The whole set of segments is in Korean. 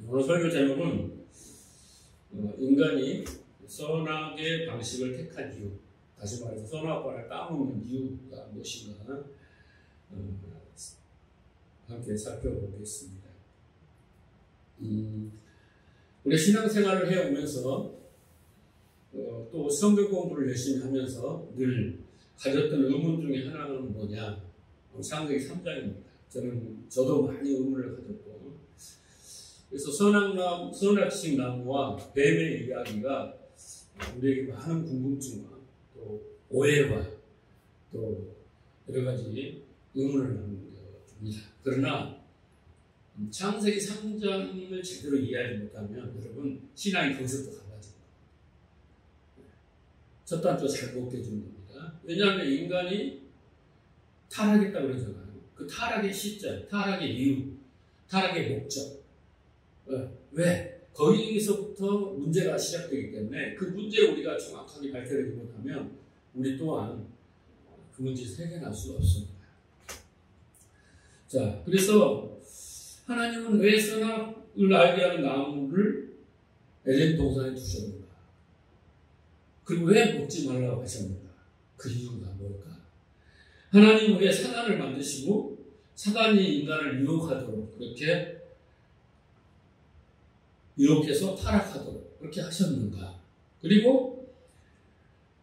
오늘 설교 제목은 인간이 선악의 방식을 택한 이유, 다시 말해서 선악과를 까먹는 이유가 무엇인가 함께 살펴보겠습니다. 우리 신앙생활을 해오면서 또 성경 공부를 열심히 하면서 늘 가졌던 의문 중에 하나는 뭐냐? 창세기 3장입니다. 저도 많이 의문을 가졌고, 그래서 선악식 나무와 뱀의 이야기가 우리에게 많은 궁금증과 또 오해와 또 여러 가지 의문을 줍니다. 그러나 창세기 3장을 제대로 이해하지 못하면 여러분 신앙이 거기서부터 갈라집니다. 첫 단추 잘 먹게 해주는 겁니다. 왜냐하면 인간이 타락했다고 그러잖아요. 그 타락의 시점, 타락의 이유, 타락의 목적. 왜? 거기서부터 문제가 시작되기 때문에 그 문제를 우리가 정확하게 밝혀내지 못하면 우리 또한 그 문제에서 해결할 수 없습니다. 자, 그래서 하나님은 왜 선악을 알게 하는 나무를 에덴 동산에 두셨는가? 그리고 왜 먹지 말라고 하셨는가? 그 이유가 뭘까? 하나님은 왜 사단을 만드시고 사단이 인간을 유혹하도록 그렇게 유혹해서 타락하도록 그렇게 하셨는가? 그리고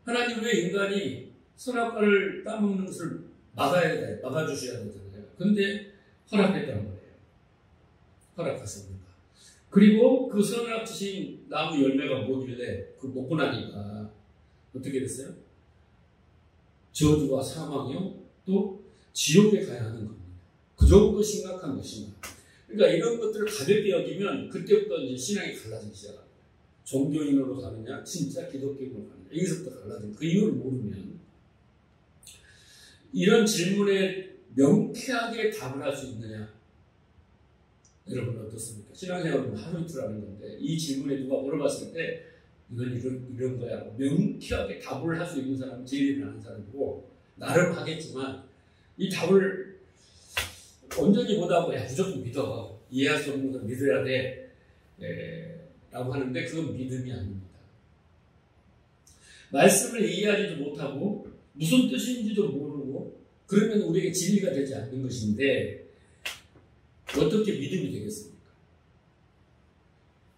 하나님 왜 인간이 선악과를 따먹는 것을 막아주셔야 되잖아요. 근데 허락했다는 거예요. 허락하셨는가? 그리고 그 선악지신 나무 열매가 뭐길래 그 먹고 나니까 어떻게 됐어요? 저주와 사망이요? 또 지옥에 가야 하는 겁니다. 그 정도 심각한 것인가? 그러니까 이런 것들을 가볍게 여기면 그때부터 이제 신앙이 갈라지기 시작합니다. 종교인으로 가느냐, 진짜 기독교인으로 가느냐, 여기서부터 갈라진 그 이유를 모르면 이런 질문에 명쾌하게 답을 할 수 있느냐? 여러분 어떻습니까? 신앙생활은 하루 이틀 하는 건데 이 질문에 누가 물어봤을 때 이건 이런 거야. 명쾌하게 답을 할 수 있는 사람은 제일 많은 사람이고 나름 하겠지만 이 답을 온전히 못하고 야 무조건 믿어. 이해할 수 없는 건 믿어야 돼. 라고 하는데 그건 믿음이 아닙니다. 말씀을 이해하지도 못하고 무슨 뜻인지도 모르고 그러면 우리에게 진리가 되지 않는 것인데 어떻게 믿음이 되겠습니까?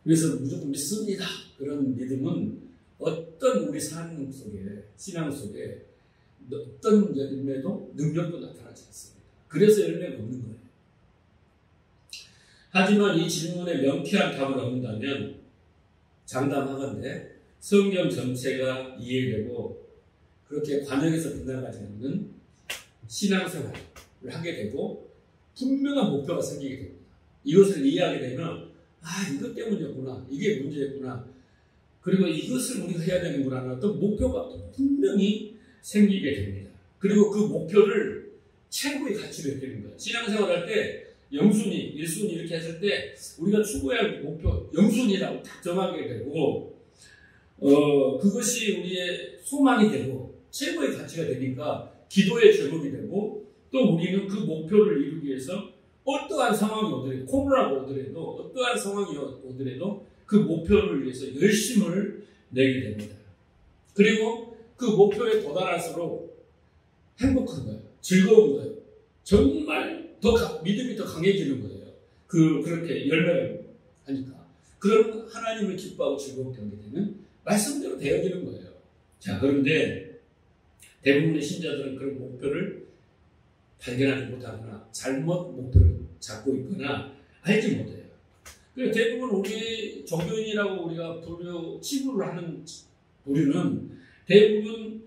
그래서 무조건 믿습니다. 그런 믿음은 어떤 우리 삶 속에 신앙 속에 어떤 열매도 능력도 나타나지 않습니다. 그래서 열매가 없는 거예요. 하지만 이 질문에 명쾌한 답을 얻는다면 장담하건대 성경 전체가 이해되고 그렇게 관역에서 빗나가지 않는 신앙생활을 하게 되고 분명한 목표가 생기게 됩니다. 이것을 이해하게 되면 이것 때문이었구나. 이게 문제였구나. 그리고 이것을 우리가 해야 되는구나 하는 어떤 목표가 분명히 생기게 됩니다. 그리고 그 목표를 최고의 가치로 여기는 거예요. 신앙생활 할 때 0순위, 1순위 이렇게 했을 때 우리가 추구해야 할 목표 0순위라고 딱 정하게 되고 그것이 우리의 소망이 되고 최고의 가치가 되니까 기도의 제목이 되고 또 우리는 그 목표를 이루기 위해서 어떠한 상황이 오더라도 코로나가 오더라도 어떠한 상황이 오더라도 그 목표를 위해서 열심을 내게 됩니다. 그리고 그 목표에 도달할수록 행복한 거예요. 즐거운 거예요. 정말 믿음이 더 강해지는 거예요. 그렇게 열매를 하니까. 그럼 하나님을 기뻐하고 즐겁게 하게 되면 말씀대로 되어지는 거예요. 자, 그런데 대부분의 신자들은 그런 목표를 발견하지 못하거나 잘못 목표를 잡고 있거나 알지 못해요. 그래서 대부분 우리 종교인이라고 우리가 치부를 하는 부류는 대부분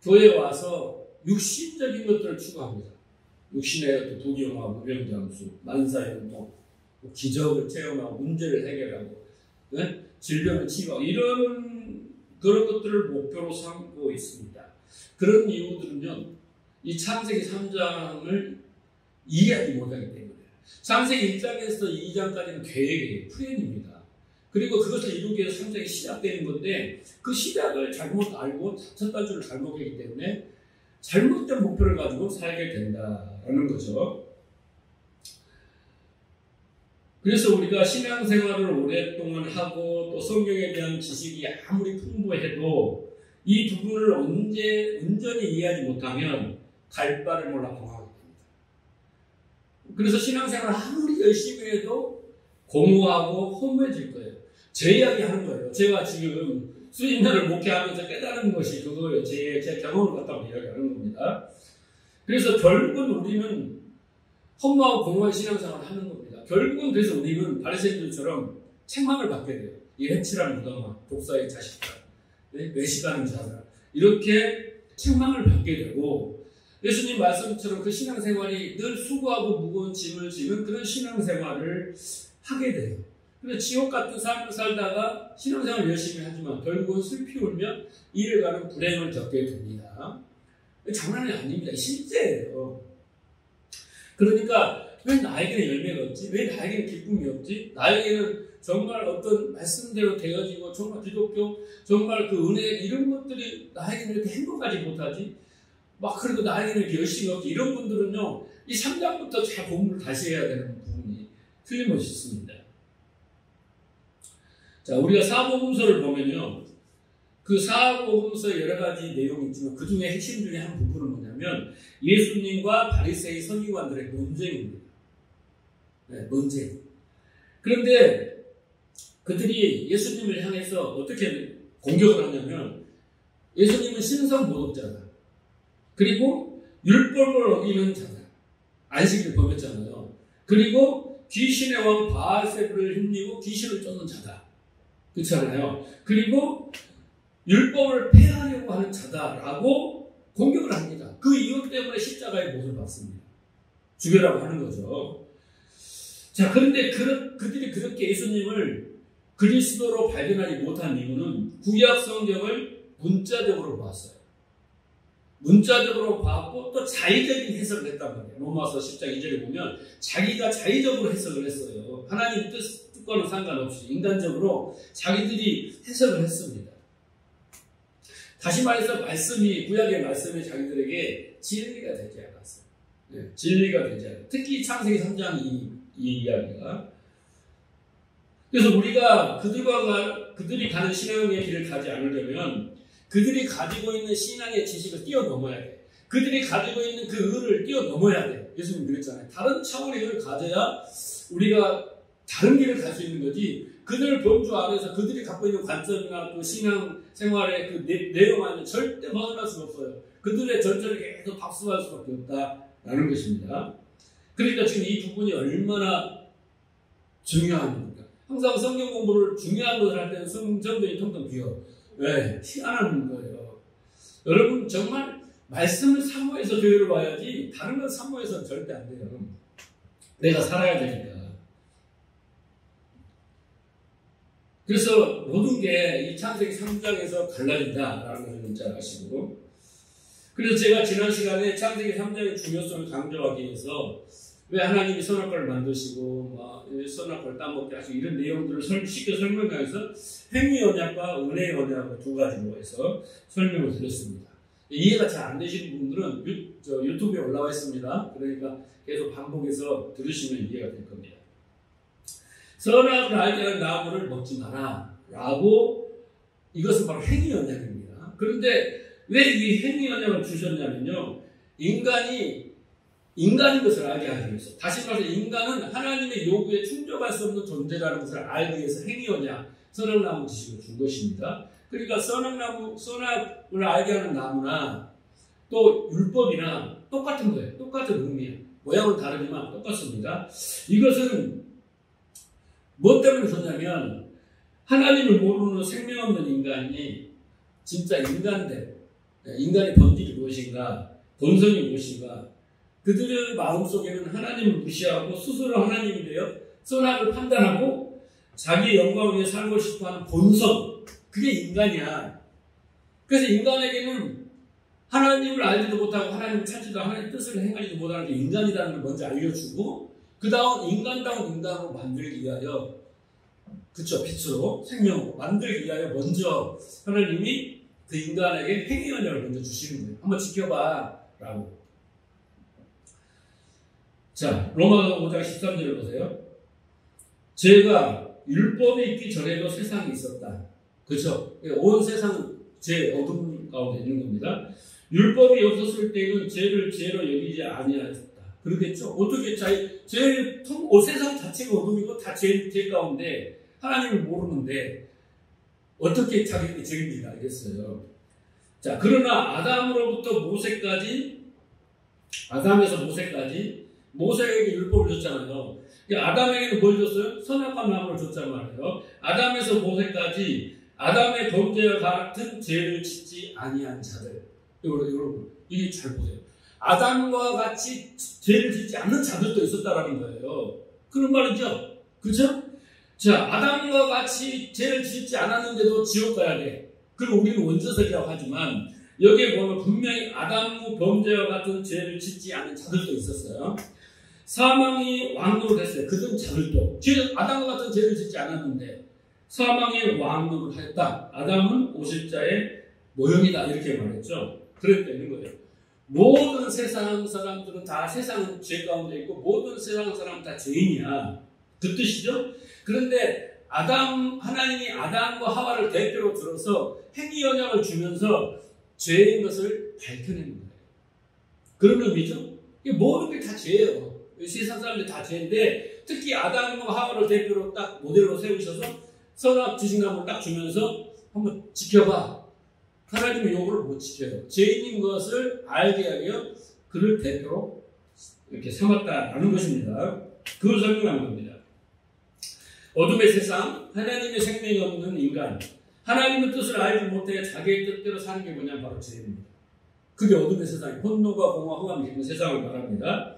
교회에 와서 육신적인 것들을 추구합니다. 육신의 어떤 부귀영화, 무병장수, 만사형통, 기적을 체험하고 문제를 해결하고 질병을 치유하고 이런 그런 것들을 목표로 삼고 있습니다. 그런 이유들은요. 이 창세기 3장을 이해하지 못하기 때문에 창세기 1장에서 2장까지는 계획이에요. 플랜입니다. 그리고 그것을 이루기 위해서 3장이 시작되는 건데 그 시작을 잘못 알고 첫 단추를 잘못 했기 때문에 잘못된 목표를 가지고 살게 된다라는 거죠. 그래서 우리가 신앙생활을 오랫동안 하고 또 성경에 대한 지식이 아무리 풍부해도 이 부분을 온전히 이해하지 못하면 갈 바를 몰라 방황하게 됩니다. 그래서 신앙생활을 아무리 열심히 해도 공허하고 허무해질 거예요. 제 이야기 하는 거예요. 제가 지금 수임날을 목회하면서 깨달은 것이 그거예요. 제 경험을 갖다가 이야기하는 겁니다. 그래서 결국은 우리는 허무하고 공허한 신앙생활을 하는 겁니다. 결국은 그래서 우리는 바리새인들처럼 책망을 받게 돼요. 이 해칠한 무덤아, 독사의 자식들, 외식하는 자들, 이렇게 책망을 받게 되고, 예수님 말씀처럼 그 신앙생활이 늘 수고하고 무거운 짐을 지는 그런 신앙생활을 하게 돼요. 그래서 지옥 같은 삶을 살다가 신앙생활을 열심히 하지만 결국은 슬피 울며 이를 가는 불행을 겪게 됩니다. 장난이 아닙니다. 실제예요. 그러니까 왜 나에게는 열매가 없지? 왜 나에게는 기쁨이 없지? 나에게는 정말 어떤 말씀대로 되어지고 정말 기독교, 정말 그 은혜 이런 것들이 나에게는 이렇게 행복하지 못하지? 막 그래도 나에게는 이렇게 열심히 없지? 이런 분들은요, 이 3장부터 잘 공부를 다시 해야 되는 부분이 틀림없이 있습니다. 자, 우리가 사복음서를 보면요, 그 사복음서 여러 가지 내용이 있지만 그 중에 핵심 중에 한 부분은 뭐냐면 예수님과 바리새이 서기관들의 논쟁입니다. 네, 논쟁. 그런데 그들이 예수님을 향해서 어떻게 공격을 하냐면 예수님은 신성 모독자다. 그리고 율법을 어기는 자다. 안식일을 범했잖아요. 그리고 귀신의 왕 바알세불을 힘입고 귀신을 쫓는 자다. 그렇잖아요. 그리고 율법을 폐하려고 하는 자다라고 공격을 합니다. 그 이유 때문에 십자가의 못을 받습니다. 죽여라고 하는 거죠. 자, 그런데 그들이 그렇게 예수님을 그리스도로 발견하지 못한 이유는 구약 성경을 문자적으로 봤어요. 문자적으로 봤고 또 자의적인 해석을 했단 말이에요. 로마서 10장 2절에 보면 자기가 자의적으로 해석을 했어요. 하나님 뜻과는 상관없이 인간적으로 자기들이 해석을 했습니다. 다시 말해서 구약의 말씀이 자기들에게 진리가 되지 않았어요. 네, 진리가 되지 않았어요. 특히 창세기 3장 이 이야기가. 그래서 우리가 그들이 가는 신앙의 길을 가지 않으려면 그들이 가지고 있는 신앙의 지식을 뛰어넘어야 돼. 그들이 가지고 있는 그 의를 뛰어넘어야 돼. 예수님 그랬잖아요. 다른 차원의 의를 가져야 우리가 다른 길을 갈 수 있는 거지. 그들 범주 안에서 그들이 갖고 있는 관점이나 그 신앙 생활의 그 내용 안에 절대 벗어날 수가 없어요. 그들의 전철을 계속 박수할 수밖에 없다라는 것입니다. 그러니까 지금 이 부분이 얼마나 중요합니까? 항상 성경 공부를 중요한 것을 할 때는 성경이 텅텅 비어. 왜? 티 안 나는 거예요. 여러분 정말 말씀을 사모해서 교회를 와야지 다른 건 사모해서는 절대 안 돼요. 내가 살아야 되니까. 그래서 모든 게 이 창세기 3장에서 갈라진다라는 것을 잘 아시고, 그래서 제가 지난 시간에 창세기 3장의 중요성을 강조하기 위해서 왜 하나님이 선악과를 만드시고 선악과를 따먹게 하시고 이런 내용들을 쉽게 설명하기 위해서 행위 언약과 은혜의 언약을 두 가지로 해서 설명을 드렸습니다. 이해가 잘 안 되시는 분들은 유튜브에 올라와 있습니다. 그러니까 계속 반복해서 들으시면 이해가 될 겁니다. 선악을 알게 하는 나무를 먹지 마라 라고, 이것은 바로 행위 언약입니다. 그런데 왜 이 행위 언약을 주셨냐면요, 인간인 것을 알게 하기 위해서. 다시 말해서 인간은 하나님의 요구에 충족할 수 없는 존재라는 것을 알기 위해서 행위 언약, 선악나무 지식을 준 것입니다. 그러니까 선악을 알게 하는 나무나 또 율법이나 똑같은 거예요. 똑같은 의미예요. 모양은 다르지만 똑같습니다. 이것은 무엇 때문에 줬냐면 하나님을 모르는 생명 없는 인간이 진짜 인간의 본질이 무엇인가, 본성이 무엇인가, 그들의 마음속에는 하나님을 무시하고 스스로 하나님이 되어 선악을 판단하고 자기의 영광을 위해 살고 싶어하는 본성, 그게 인간이야. 그래서 인간에게는 하나님을 알지도 못하고 하나님을 찾지도 하나님의 뜻을 행하지도 못하는 게 인간이라는 걸 먼저 알려주고, 그 다음 인간다운 인간으로 만들기 위하여, 그쵸, 빛으로 생명으로 만들기 위하여 먼저 하나님이 그 인간에게 행위 언약을 먼저 주시는 거예요. 한번 지켜봐 라고. 자, 로마서 5장 13절을 보세요. 죄가 율법이 있기 전에도 세상이 있었다. 그렇죠? 온 세상은 죄 어둠 가운데 있는 겁니다. 율법이 없었을 때는 죄를 죄로 여기지 아니하였다. 그러겠죠? 어떻게 세상 자체가 어둠이고 다 죄 가운데 하나님을 모르는데 어떻게 자기들이 죄인지 알겠어요? 자, 그러나 아담으로부터 아담에서 모세까지 모세에게 율법을 줬잖아요. 아담에게는 뭘 줬어요? 선악과 나무를 줬단 말이에요. 아담에서 모세까지 아담의 범죄와 같은 죄를 짓지 아니한 자들. 여러분, 이게 잘 보세요. 아담과 같이 죄를 짓지 않는 자들도 있었다라는 거예요. 그런 말이죠. 그렇죠? 자, 아담과 같이 죄를 짓지 않았는데도 지옥 가야 돼. 그리고 우리는 원죄석이라고 하지만 여기에 보면 분명히 아담의 범죄와 같은 죄를 짓지 않은 자들도 있었어요. 사망이 왕노를 했어요. 그런 자들도. 아담과 같은 죄를 짓지 않았는데 사망의 왕노를 하였다. 아담은 오실자의 모형이다. 이렇게 말했죠. 그랬다는 거예요. 모든 세상 사람들은 다 세상은 죄 가운데 있고 모든 세상 사람은 다 죄인이야. 그 뜻이죠. 그런데 하나님이 아담과 하와를 대표로 들어서 행위 언약을 주면서 죄인 것을 밝혀내는 거예요. 그런 의미죠. 모든 게 다 죄예요. 세상 사람들이 다 죄인데 특히 아담과 하와를 대표로 딱 모델로 세우셔서 선악 지식나무를 딱 주면서 한번 지켜봐. 하나님의 요구를 못 지켜요. 죄인인 것을 알게 하여 그를 대표로 이렇게 삼았다라는 것입니다. 그걸 설명한 겁니다. 어둠의 세상, 하나님의 생명이 없는 인간, 하나님의 뜻을 알지 못해 자기의 뜻대로 사는 게 뭐냐 바로 죄입니다. 그게 어둠의 세상, 혼노가 공허 흑암이 있는 세상을 말합니다.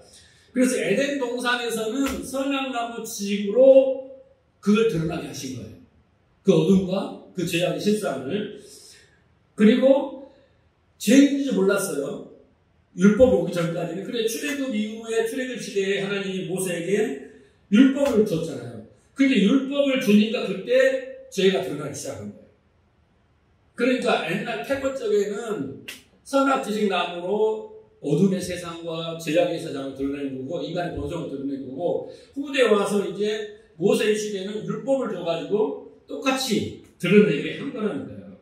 그래서 에덴 동산에서는 선악나무 지식으로 그걸 드러나게 하신 거예요. 그 어둠과 그 죄악의 실상을. 그리고 죄인인지 몰랐어요. 율법이 오기 전까지는. 그래 출애굽 이후에 출애굽 시대에 하나님이 모세에게 율법을 줬잖아요. 그게 율법을 주니까 그때 죄가 드러나기 시작한 거예요. 그러니까 옛날 태고 쪽에는 선악지식나무로 어둠의 세상과 죄악의 세상을 드러내는 거고 인간의 본성을 드러내는 거고 후대에 와서 이제 모세의 시대는 율법을 줘가지고 똑같이 드러내게 한 거라는 거예요.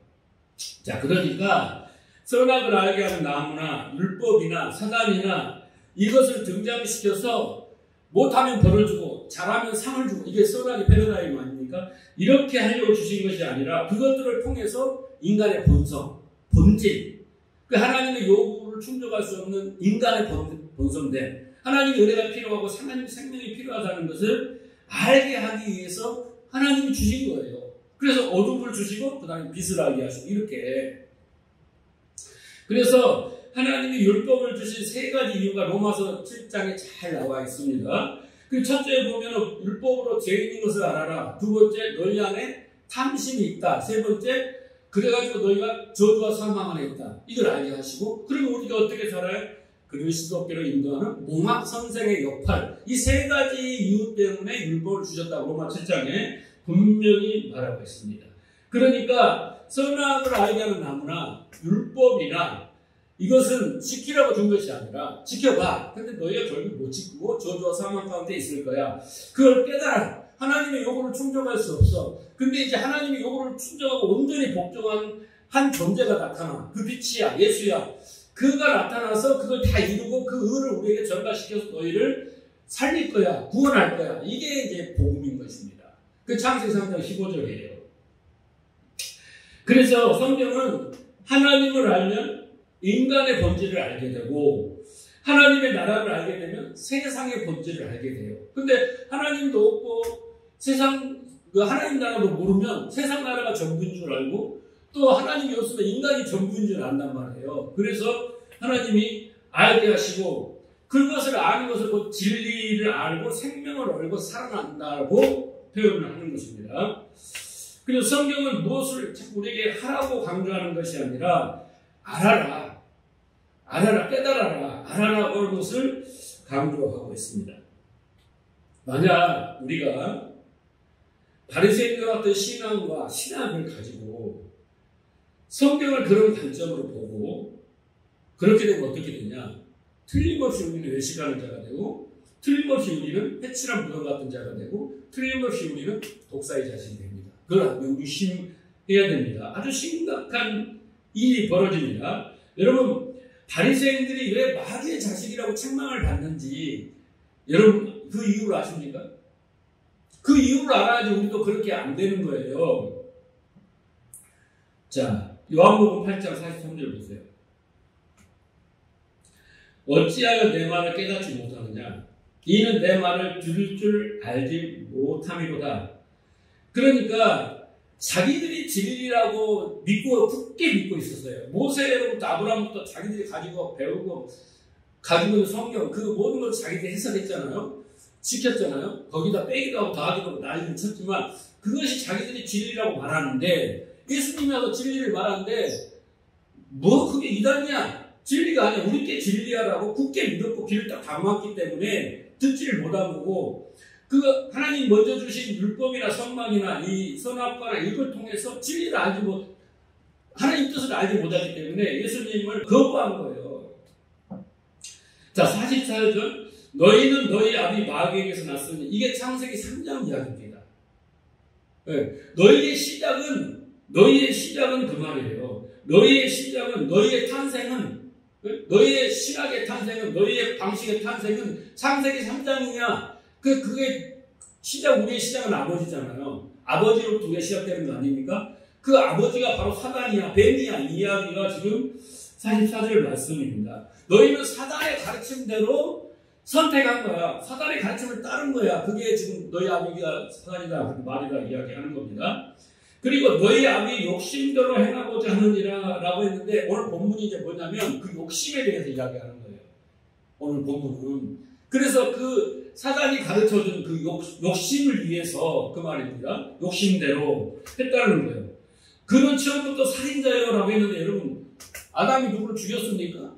자, 그러니까 선악을 알게 하는 나무나 율법이나 사단이나 이것을 등장시켜서 못하면 벌을 주고 잘하면 상을 주고 이게 선악의 패러다임 아닙니까? 이렇게 하려고 주신 것이 아니라 그것들을 통해서 인간의 본성, 본질, 그 하나님의 요구를 충족할 수 없는 인간의 본성된 하나님의 은혜가 필요하고 하나님의 생명이 필요하다는 것을 알게 하기 위해서 하나님이 주신 거예요. 그래서 어둠을 주시고 그 다음에 빛을 알게 하시고 이렇게. 그래서 하나님이 율법을 주신 세 가지 이유가 로마서 7장에 잘 나와 있습니다. 그 첫째 보면 율법으로 죄인인 것을 알아라. 두 번째 너희 안에 탐심이 있다. 세 번째 그래가지고 너희가 저주와 사망 안에 있다. 이걸 알게 하시고 그리고 우리가 어떻게 살아요? 그리스도께로 인도하는 몽학 선생의 역할. 이 세 가지 이유 때문에 율법을 주셨다고 로마 7장에 분명히 말하고 있습니다. 그러니까 선악을 알게 하는 나무나 율법이나 이것은 지키라고 준 것이 아니라 지켜봐. 근데 너희가 결국 못 지키고 저주와 사망 가운데 있을 거야. 그걸 깨달아. 하나님의 요구를 충족할 수 없어. 근데 이제 하나님의 요구를 충족하고 온전히 복종한 한 존재가 나타나. 그 빛이야. 예수야. 그가 나타나서 그걸 다 이루고 그 의를 우리에게 전가시켜서 너희를 살릴 거야. 구원할 거야. 이게 이제 복음인 것입니다. 그 창세기 3장 15절이에요. 그래서 성경은 하나님을 알면 인간의 본질을 알게 되고 하나님의 나라를 알게 되면 세상의 본질을 알게 돼요. 근데 하나님도 없고 하나님 나라도 모르면 세상 나라가 전부인 줄 알고 또 하나님이 없으면 인간이 전부인 줄 안단 말이에요. 그래서 하나님이 알게 하시고 그것을 아는 것을 곧 진리를 알고 생명을 알고 살아난다고 표현을 하는 것입니다. 그래서 성경은 무엇을 자꾸 우리에게 하라고 강조하는 것이 아니라 알아라, 깨달아라, 알아라 그런 것을 강조하고 있습니다. 만약 우리가 바리새인과 같은 신앙과 신학을 가지고 성경을 그런 관점으로 보고 그렇게 되면 어떻게 되냐? 틀림없이 우리는 외식하는 자가 되고 틀림없이 우리는 해칠한 무덤 같은 자가 되고 틀림없이 우리는 독사의 자식이 됩니다. 그걸 유심해야 됩니다. 아주 심각한 일이 벌어집니다. 여러분, 바리새인들이 왜 마귀의 자식이라고 책망을 받는지 여러분 그 이유를 아십니까? 그 이유를 알아야지 우리도 그렇게 안 되는 거예요. 자, 요한복음 8장 43절 보세요. 어찌하여 내 말을 깨닫지 못하느냐? 이는 내 말을 들을 줄 알지 못함이로다. 그러니까 자기들이 진리라고 믿고 굳게 믿고 있었어요. 모세로부터 아브라함부터 자기들이 가지고 배우고 가지고 있는 성경 그 모든 걸 자기들이 해석했잖아요. 지켰잖아요. 거기다 빼기도 하고 더하기도 난리를 쳤지만 그것이 자기들이 진리라고 말하는데 예수님이 와서 진리를 말하는데 뭐 그게 이단이야. 진리가 아니야. 우리께 진리야라고 굳게 믿었고 길을 딱 담았기 때문에 듣지를 못한 거고 그 하나님 먼저 주신 율법이나 선망이나 이 선악과나 이걸 통해서 진리를 알지 못 하나님 뜻을 알지 못하기 때문에 예수님을 거부한 거예요. 자, 44절 너희는 너희 아비 마귀에게서 났으니 이게 창세기 3장 이야기입니다. 네. 너희의 시작은 그 말이에요. 너희의 시작은 너희의 탄생은 너희의 신학의 탄생은 너희의 방식의 탄생은 창세기 3장이냐. 그게 우리의 시작은 아버지잖아요. 아버지로부터 우리가 시작되는 거 아닙니까? 그 아버지가 바로 사단이야, 뱀이야. 이 이야기가 지금 44절 말씀입니다. 너희는 사단의 가르침대로 선택한 거야. 사단의 가르침을 따른 거야. 그게 지금 너희 아비가 사단이다, 말이다 이야기하는 겁니다. 그리고 너희 아비 욕심대로 행하고자 하느니라 라고 했는데 오늘 본문이 이제 뭐냐면 그 욕심에 대해서 이야기하는 거예요. 오늘 본문은. 그래서 그 사단이 가르쳐준 그 욕심을 위해서 그 말입니다. 욕심대로 했다는 거예요. 그는 처음부터 살인자예요 라고 했는데 여러분 아담이 누구를 죽였습니까?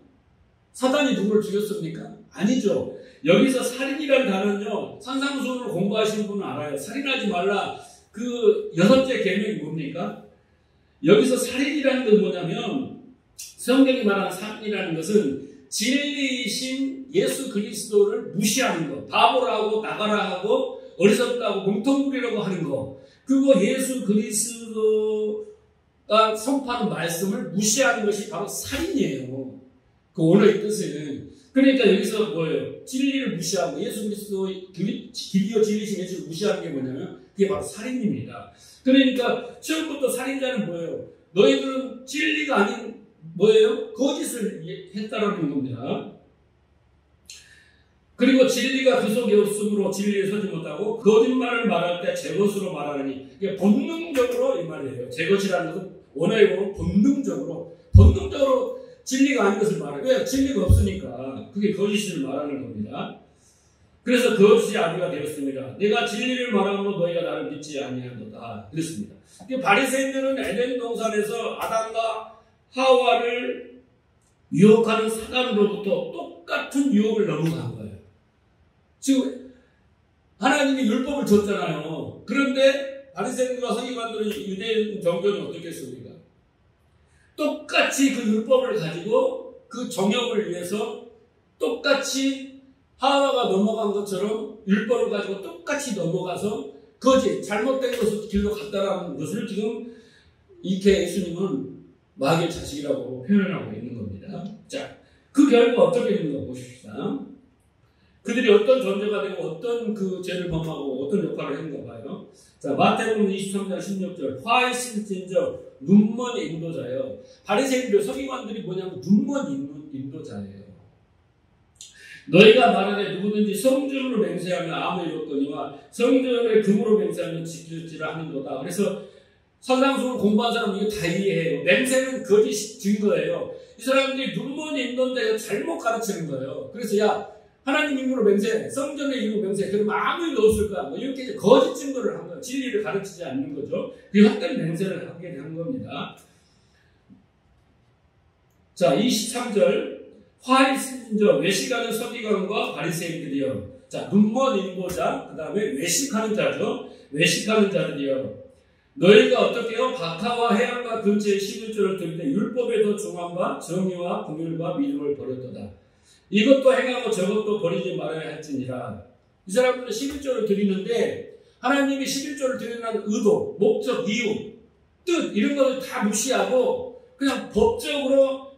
사단이 누구를 죽였습니까? 아니죠. 여기서 살인이라는 단어는요. 산상수훈을 공부하시는 분은 알아요. 살인하지 말라. 그 6째 계명이 뭡니까? 여기서 살인이라는 건 뭐냐면 성경이 말하는 살인이라는 것은 진리이신 예수 그리스도를 무시하는 거. 바보라고 나가라 하고 어리석다고 뭉텅구리라고 하는 거. 그거 예수 그리스도가 선포하는 말씀을 무시하는 것이 바로 살인이에요. 그 원어의 뜻은. 그러니까 여기서 뭐예요? 진리를 무시하고 예수 그리스도의 길이요 진리신 예수를 무시하는 게 뭐냐면 그게 바로 살인입니다. 그러니까 처음부터 살인자는 뭐예요? 너희들은 진리가 아닌 뭐예요? 거짓을 했다라는 겁니다. 그리고 진리가 그 속에 없으므로 진리에 서지 못하고 거짓말을 말할 때 제 것으로 말하느니 이게 본능적으로 이 말이에요. 제 것이라는 것은 원어에 보면 본능적으로 진리가 아닌 것을 말해요. 왜? 진리가 없으니까 그게 거짓을 말하는 겁니다. 그래서 거짓이 아비가 되었습니다. 내가 진리를 말함으로 너희가 나를 믿지 아니하노다. 그랬습니다. 바리새인들은 에덴 동산에서 아담과 하와를 유혹하는 사단으로부터 똑같은 유혹을 넘어간 거예요. 지금 하나님이 율법을 줬잖아요. 그런데 바리새인과 서기관들은 유대인 정교는 어떻게 했습니까? 똑같이 그 율법을 가지고 그 정욕을 위해서 똑같이 하와가 넘어간 것처럼 율법을 가지고 똑같이 넘어가서 거짓, 잘못된 것을 길로 갔다라는 것을 지금 이렇게 예수님은 마귀의 자식이라고 표현하고 있는 겁니다. 자, 그 결과 어떻게 되는가 보십시다. 그들이 어떤 존재가 되고 어떤 그 죄를 범하고 어떤 역할을 했는가 봐요. 자, 마태복음 23장 16절 화 있을진저 눈먼 인도자예요. 바리새인들 서기관들이 뭐냐면 눈먼 인도자예요. 너희가 말하되 누구든지 성전으로 맹세하면 아무 일 없거니와 성전을 금으로 맹세하면 지킬지라 하는도다. 그래서 산상수훈을 공부한 사람은 이거 다 이해해요. 맹세는 거짓 증거예요. 이 사람들이 눈먼 인도인데 잘못 가르치는 거예요. 그래서 야 하나님 이름으로 맹세, 성전의 이름으로 맹세, 그러면 아무 일도 없을 거야. 뭐 이렇게 거짓 증거를 한 거예요. 진리를 가르치지 않는 거죠. 그 헛된 맹세를 하게 된 겁니다. 자, 23절. 화 있을진저 외식하는 서기관과 바리새인들이여. 자, 눈먼 인도자, 그 다음에 외식하는 자죠. 외식하는 자들이여. 너희가 어떻게요? 바다와 해안과 근처에 11조를 들때 율법에 더 중함과 정의와 긍휼과 믿음을 버렸도다. 이것도 행하고 저것도 버리지 말아야 할지니라. 이 사람들은 11조를 드리는데 하나님이 11조를 드리는 의도, 목적, 이유, 뜻 이런 것을 다 무시하고 그냥 법적으로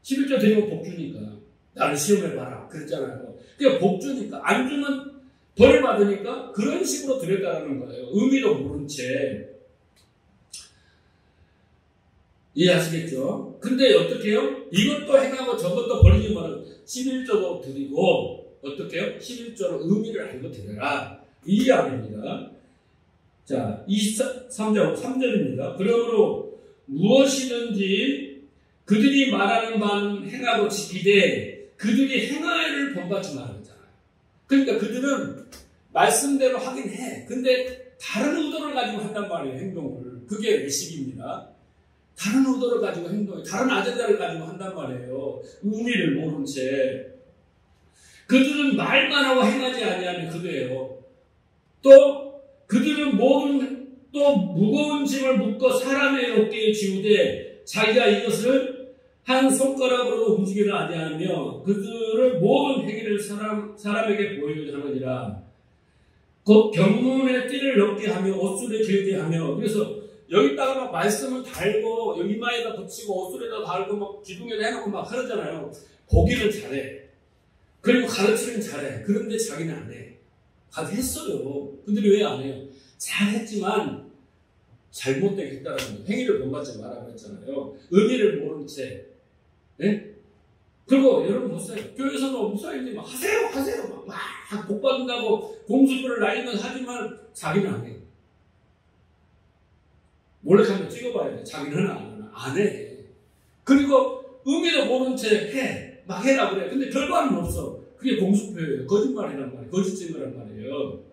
11조 드리면 복 주니까 나를 시험해봐라 그랬잖아요. 그러니까 복 주니까 안 주면 벌을 받으니까 그런 식으로 드렸다는 거예요. 의미도 모른 채. 이해하시겠죠? 근데 어떻게 해요? 이것도 행하고 저것도 버리지 말아 11조도 드리고 어떻게 해요? 11조로 의미를 알고 드려라. 이 이야기입니다. 자, 3절입니다. 그러므로 무엇이든지 그들이 말하는 바는 행하고 지키되 그들이 행하여를 본받지 말아야 하잖아요. 그러니까 그들은 말씀대로 하긴 해. 근데 다른 의도를 가지고 한단 말이에요. 행동을. 그게 외식입니다. 다른 의도를 가지고 행동해. 다른 아젠다를 가지고 한단 말이에요. 의미를 모른 채. 그들은 말만 하고 행하지 아니하면 그거예요. 또 그들은 또 무거운 짐을 묶어 사람의 어깨에 지우되 자기가 이것을 한 손가락으로 움직이려 아니하며 그들은 모든 행위를 사람에게 보이려 하느니라. 곧 경문에 띠를 넣게 하며 옷술에 길게 하며. 그래서 여기다가 막 말씀을 달고 여기 이마에다 붙이고 옷술에다 달고 막 기둥에다 해놓고 막 하잖아요. 보기는 잘해. 그리고 가르치는 잘해. 그런데 자기는 안 해. 다 했어요. 근데 왜 안 해요? 잘했지만 잘못되게 했다는 거예요. 행위를 본받지 마라 그랬잖아요. 의미를 모른 채. 네? 그리고 여러분 보세요. 교회에서도 목사님들이 막 하세요. 막 복받는다고 공수표를 날리면서 하지만 자기는 안 해. 몰래카메라 찍어봐야 돼. 자기는 안 해. 그리고 의미도 모른 채 해. 막 해라 그래. 근데 결과는 없어. 그게 공수표예요. 거짓말이란 말이에요. 거짓 증거란 말이에요.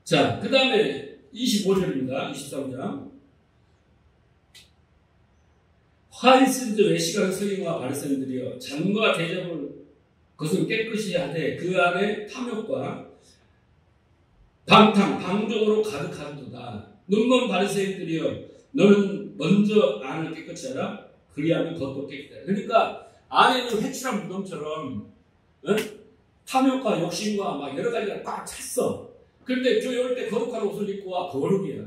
자, 그 다음에 25절입니다. 23장. 화리스인지 외식하는 서기관과 바리새인들이여 잔과 대접을 그것은 깨끗이 하되 그 안에 탐욕과 방탕으로 가득하도다. 눈먼 바리새인들이여 너는 먼저 안을 깨끗이 하라. 그리하면 겉도 깨끗하다. 그러니까 안에는 회칠한 무덤처럼 탐욕과 욕심과 막 여러 가지가 꽉 찼어. 그런데 교회 올 때 거룩한 옷을 입고 와. 거룩이야.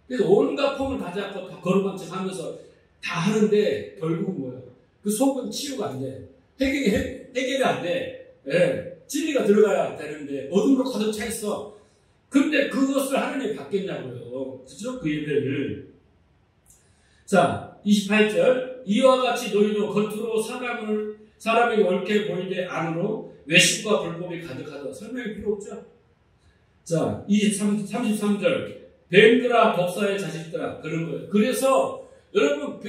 그래서 온갖 폼을 다 잡고 다 거룩한 척 하면서 다 하는데 결국은 뭐예요? 그 속은 치유가 안 돼. 해결이 안 돼. 예, 진리가 들어가야 되는데 어둠으로 가득 차 있어. 근데 그것을 하나님이 받겠냐고요. 그죠? 그 예배를. 자, 28절. 이와 같이 너희도 겉으로 사람에게 옳게 보이되 안으로 외식과 불법이 가득하다. 설명이 필요 없죠? 자, 33절. 뱀들아 독사의 자식들아. 그런 거예요. 그래서 여러분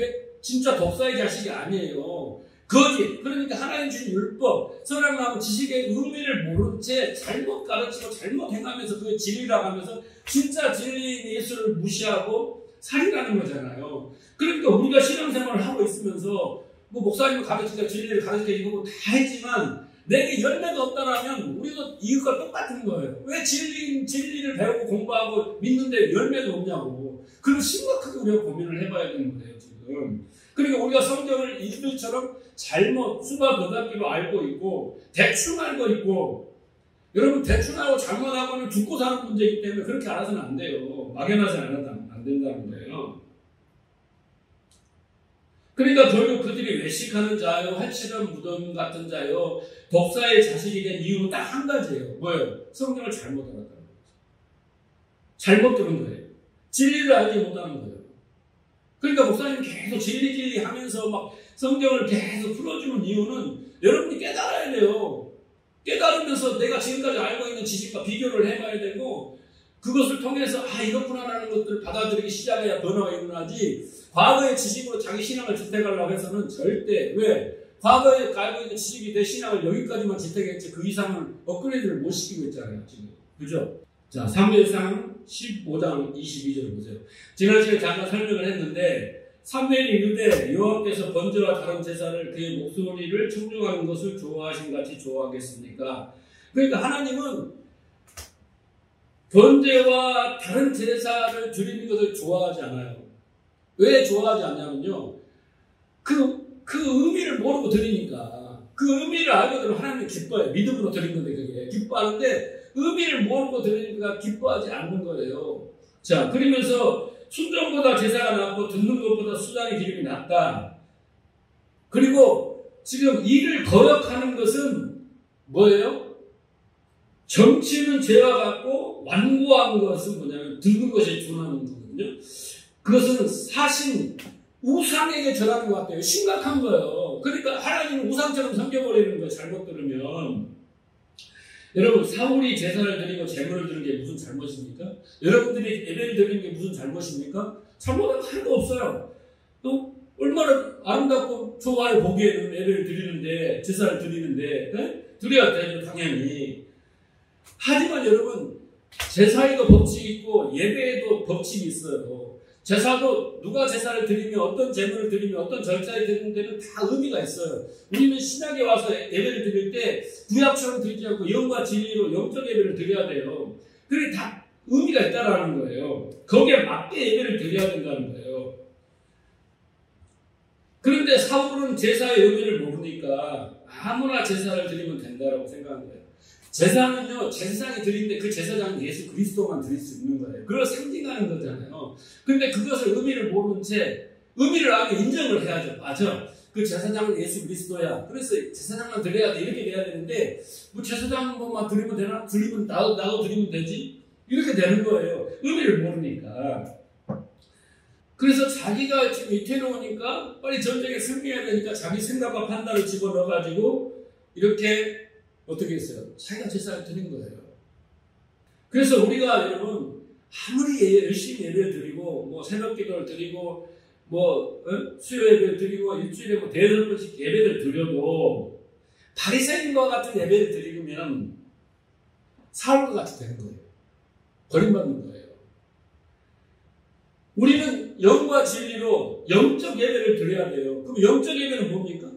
진짜 독사의 자식이 아니에요. 거짓. 그러니까 하나님 주신 율법, 선악나무 지식의 의미를 모른 채 잘못 가르치고 잘못 행하면서 그게 진리라고 하면서 진짜 진리인 예수를 무시하고 살인하는 거잖아요. 그러니까 우리가 신앙생활을 하고 있으면서 뭐 목사님을 가르치니까 진리를 가르치니까 이거 다 했지만 내게 열매가 없다라면 우리도 이것과 똑같은 거예요. 왜 진리를 배우고 공부하고 믿는데 열매도 없냐고. 그럼 심각하게 우리가 고민을 해봐야 되는 거예요, 지금. 그러니까 우리가 성경을 이들처럼 잘못 수박 거닫기로 알고 있고 대충 알고 있고 여러분 대충 하고 잘못하고는 죽고 사는 문제이기 때문에 그렇게 알아서는 안 돼요. 막연하지 않아도 안 된다는 거예요. 그러니까 결국 그들이 외식하는 자요, 해치는 무덤 같은 자요, 독사의 자식이 된 이유는 딱 한 가지예요. 뭐예요? 성경을 잘못 알았다는 거죠. 잘못 들은 거예요. 진리를 알지 못하는 거예요. 그러니까 목사님 계속 진리 하면서 막 성경을 계속 풀어주는 이유는 여러분이 깨달아야 돼요. 깨달으면서 내가 지금까지 알고 있는 지식과 비교를 해봐야 되고 그것을 통해서 이렇구나라는 것들을 받아들이기 시작해야 변화가 일어나지 과거의 지식으로 자기 신앙을 지탱하려고 해서는 절대 왜? 과거에 알고 있는 지식이 내 신앙을 여기까지만 지탱했지 그 이상을 업그레이드를 못 시키고 있잖아요. 지금. 그죠? 자, 사무엘상 15장 22절 보세요. 지난 시간에 잠깐 설명을 했는데 사무엘이 이르되 여호와께서 번제와 다른 제사를 그의 목소리를 청중하는 것을 좋아하신 같이 좋아하겠습니까? 그러니까 하나님은 번제와 다른 제사를 드리는 것을 좋아하지 않아요. 왜 좋아하지 않냐면요. 그 그 의미를 모르고 드리니까 그 의미를 알고 들으면 하나님이 기뻐요. 믿음으로 드린 건데 그게 기뻐하는데 의미를 모르고 드리니까 기뻐하지 않는 거예요. 자, 그러면서 순종보다 제사가 낫고 듣는 것보다 수단의 기름이 낫다. 그리고 지금 이를 거역하는 것은 뭐예요? 정치는 죄와 같고 완고한 것은 뭐냐면 듣는 것에 준하는 거거든요. 그것은 사신 우상에게 절하는 것 같아요. 심각한 거예요. 그러니까 하나님은 우상처럼 섬겨버리는 거예요. 잘못 들으면. 여러분, 사울이 제사를 드리고 제물을 드리는 게 무슨 잘못입니까? 여러분들이 예배를 드리는 게 무슨 잘못입니까? 잘못은 하나도 없어요. 또 얼마나 아름답고 좋아요. 보기에는 예배를 드리는데, 제사를 드리는데, 네? 드려야 되죠, 당연히. 하지만 여러분, 제사에도 법칙이 있고 예배에도 법칙이 있어요. 제사도 누가 제사를 드리면 어떤 제물을 드리면 어떤 절차에 드리는 데는 다 의미가 있어요. 우리는 신약에 와서 예배를 드릴 때 구약처럼 드리지 않고 영과 진리로 영적 예배를 드려야 돼요. 그게 다 의미가 있다라는 거예요. 거기에 맞게 예배를 드려야 된다는 거예요. 그런데 사울은 제사의 의미를 모르니까 아무나 제사를 드리면 된다라고 생각한 거예요. 제사는요, 제사장이 드리는데 그 제사장은 예수 그리스도만 드릴 수 있는 거예요. 그걸 상징하는 거잖아요. 근데 그것을 의미를 모르는 채, 의미를 알고 인정을 해야죠. 맞아. 그 제사장은 예수 그리스도야. 그래서 제사장만 드려야 돼. 이렇게 돼야 되는데, 뭐 제사장만 드리면 되나? 드리면, 나도 드리면 되지? 이렇게 되는 거예요. 의미를 모르니까. 그래서 자기가 지금 이태로우니까 빨리 전쟁에 승리해야 되니까 자기 생각과 판단을 집어넣어가지고 이렇게 어떻게 했어요? 자기가 제사를 드린 거예요. 그래서 우리가 여러분 아무리 열심히 예배를 드리고 뭐 새벽 기도를 드리고 뭐 수요 예배를 드리고 일주일에 뭐 대여섯 번씩 예배를 드려도 바리새인과 같은 예배를 드리면 사울과 같이 되는 거예요. 버림받는 거예요. 우리는 영과 진리로 영적 예배를 드려야 돼요. 그럼 영적 예배는 뭡니까?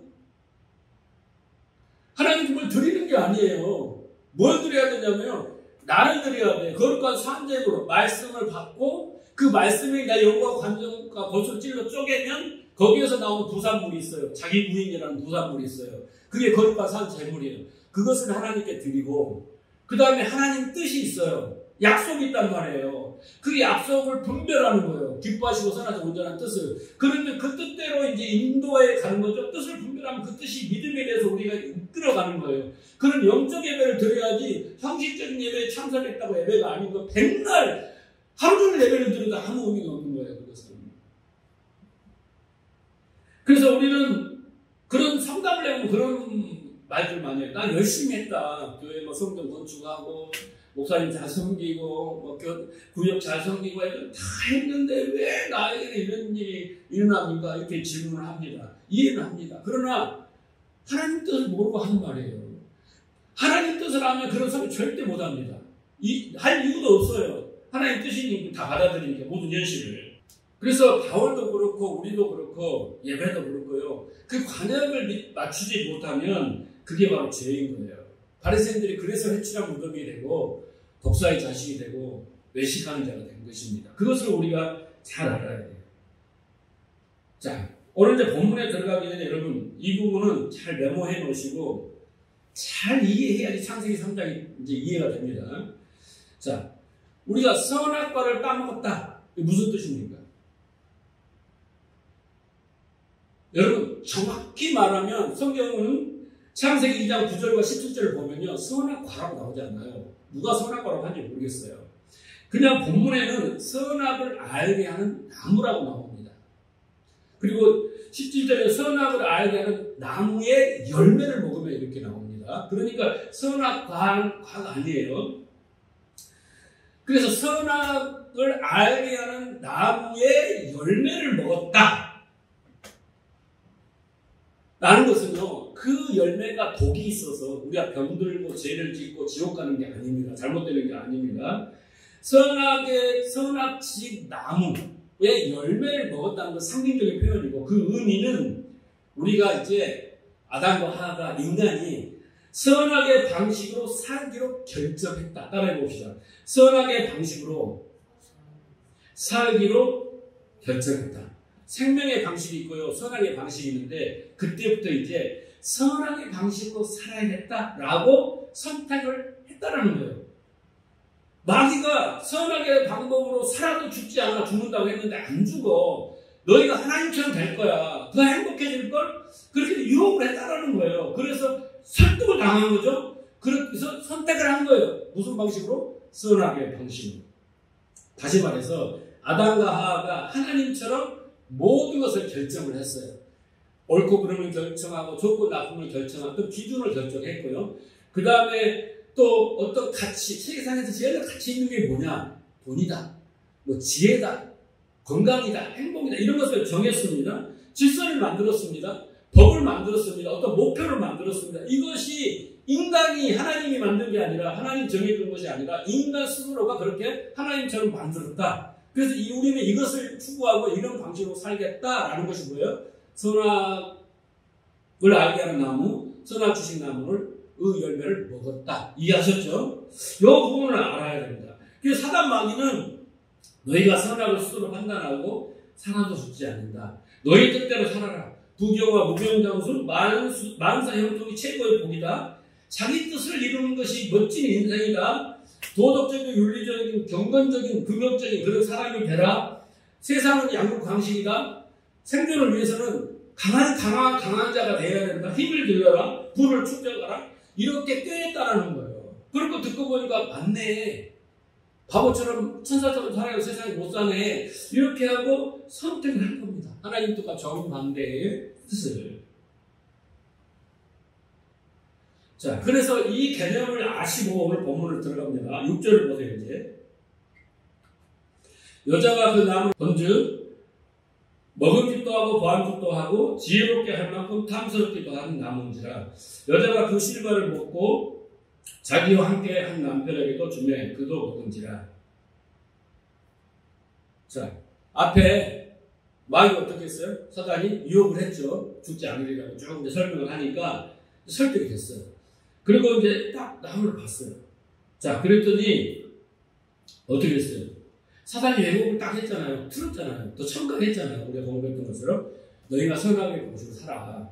하나님께 뭘 드리는 게 아니에요. 뭘 드려야 되냐면요. 나를 드려야 돼. 거룩한 산재로 말씀을 받고 그 말씀이 내 영과 관정과 벗을 찔러 쪼개면 거기에서 나오는 부산물이 있어요. 자기 부인이라는 부산물이 있어요. 그게 거룩한 산재물이에요. 그것을 하나님께 드리고 그 다음에 하나님 뜻이 있어요. 약속이 있단 말이에요. 그 약속을 분별하는 거예요. 기뻐하시고 선하고 온전한 뜻을. 그러면 그 뜻대로 이제 인도에 가는 거죠. 뜻을 분별하면 그 뜻이 믿음에 대해서 우리가 이끌어가는 거예요. 그런 영적 예배를 드려야지 형식적인 예배에 참석했다고 예배가 아닌 거 백날 하루 종일 예배를 드려도 아무 의미가 없는 거예요. 그것은. 그래서 우리는 그런 상담을 해보면 그런 말들 많이 해요. 난 열심히 했다. 교회 뭐 성전 건축하고 목사님 잘 섬기고 뭐 구역 잘 섬기고 애들 다 했는데 왜 나에게 이런 일이 일어납니까? 이렇게 질문을 합니다. 이해는 합니다. 그러나 하나님 뜻을 모르고 하는 말이에요. 하나님 뜻을 알면 그런 소리 절대 못합니다. 할 이유도 없어요. 하나님 뜻이니 다 받아들이니까 모든 현실을. 그래서 바울도 그렇고 우리도 그렇고 예배도 그렇고요. 그 관역을 맞추지 못하면 그게 바로 죄인 거예요. 바리새인들이 그래서 해치라 무덤이 되고 독사의 자식이 되고 외식하는 자가 된 것입니다. 그것을 우리가 잘 알아야 돼요. 자, 오늘 이제 본문에 들어가기 전에 여러분 이 부분은 잘 메모해 놓으시고 잘 이해해야지 창세기 3장이 이제 이해가 됩니다. 자, 우리가 선악과를 따먹었다. 이게 무슨 뜻입니까? 여러분 정확히 말하면 성경은 창세기 2장 9절과 17절을 보면요. 선악과라고 나오지 않나요? 누가 선악과라고 하는지 모르겠어요. 그냥 본문에는 선악을 알게 하는 나무라고 나옵니다. 그리고 17절에 선악을 알게 하는 나무의 열매를 먹으면 이렇게 나옵니다. 그러니까 선악과가 아니에요. 그래서 선악을 알게 하는 나무의 열매를 먹었다. 라는 것은요, 그 열매가 독이 있어서 우리가 병들고 죄를 짓고 지옥 가는 게 아닙니다. 잘못되는 게 아닙니다. 선악식 나무의 열매를 먹었다는 건 상징적인 표현이고 그 의미는 우리가 이제 아담과 하와가 인간이 선악의 방식으로 살기로 결정했다. 따라해 봅시다. 선악의 방식으로 살기로 결정했다. 생명의 방식이 있고요. 선악의 방식이 있는데 그때부터 이제 선악의 방식으로 살아야겠다라고 선택을 했다라는 거예요. 마귀가 선악의 방법으로 살아도 죽지 않아 죽는다고 했는데 안 죽어. 너희가 하나님처럼 될 거야. 더 행복해질 걸? 그렇게 유혹을 했다라는 거예요. 그래서 설득을 당한 거죠. 그래서 선택을 한 거예요. 무슨 방식으로? 선악의 방식으로. 다시 말해서 아담과 하와가 하나님처럼 모든 것을 결정을 했어요. 옳고 그름을 결정하고 좋고 나쁨을 결정하고 또 기준을 결정했고요. 그 다음에 또 어떤 가치, 세상에서 제일 가치 있는 게 뭐냐? 돈이다, 뭐 지혜다, 건강이다, 행복이다 이런 것을 정했습니다. 질서를 만들었습니다. 법을 만들었습니다. 어떤 목표를 만들었습니다. 이것이 인간이 하나님이 만든 게 아니라 하나님 정해준 것이 아니라 인간 스스로가 그렇게 하나님처럼 만들었다. 그래서 우리는 이것을 추구하고 이런 방식으로 살겠다라는 것이 뭐예요? 선악을 알게 하는 나무, 선악 주신 나무를 의 열매를 먹었다. 이해하셨죠? 이 부분을 알아야 됩니다. 그래서 사단 마귀는 너희가 선악을 스스로 판단하고 살아도 죽지 않는다. 너희 뜻대로 살아라. 부귀영화 무병장수 만사 형통이 최고의 복이다. 자기 뜻을 이루는 것이 멋진 인생이다. 도덕적인, 윤리적인, 경건적인, 긍정적인 그런 사람이 되라. 세상은 양육광식이다. 생존을 위해서는 강한 자가 되어야 된다. 힘을 길러라. 부를 축적하라. 이렇게 꾀했다라는 거예요. 그리고 듣고 보니까 맞네. 바보처럼 천사처럼 살아야 세상에 못 사네. 이렇게 하고 선택을 한 겁니다. 하나님 뜻과 정반대의 뜻을. 자, 그래서 이 개념을 아시고 오늘 본문을 들어갑니다. 6절을 보세요, 이제. 여자가 그 나무를 본즉 먹음직도 하고 보암직도 하고 지혜롭게 할 만큼 탐스럽기도 한 나무인지라. 여자가 그 실과를 먹고 자기와 함께 한 남편에게도 주매 그도 먹은지라. 자, 앞에 마귀가 어떻게 했어요? 사단이 유혹을 했죠. 죽지 않으리라고 쭉 이제 설명을 하니까 설득이 됐어요. 그리고 이제 딱 나무를 봤어요. 자, 그랬더니 어떻게 했어요? 사단이 왜곡을 딱 했잖아요. 틀었잖아요. 또 첨가했잖아요. 우리가 공부했던 것처럼 너희가 선악의 방식으로 살아.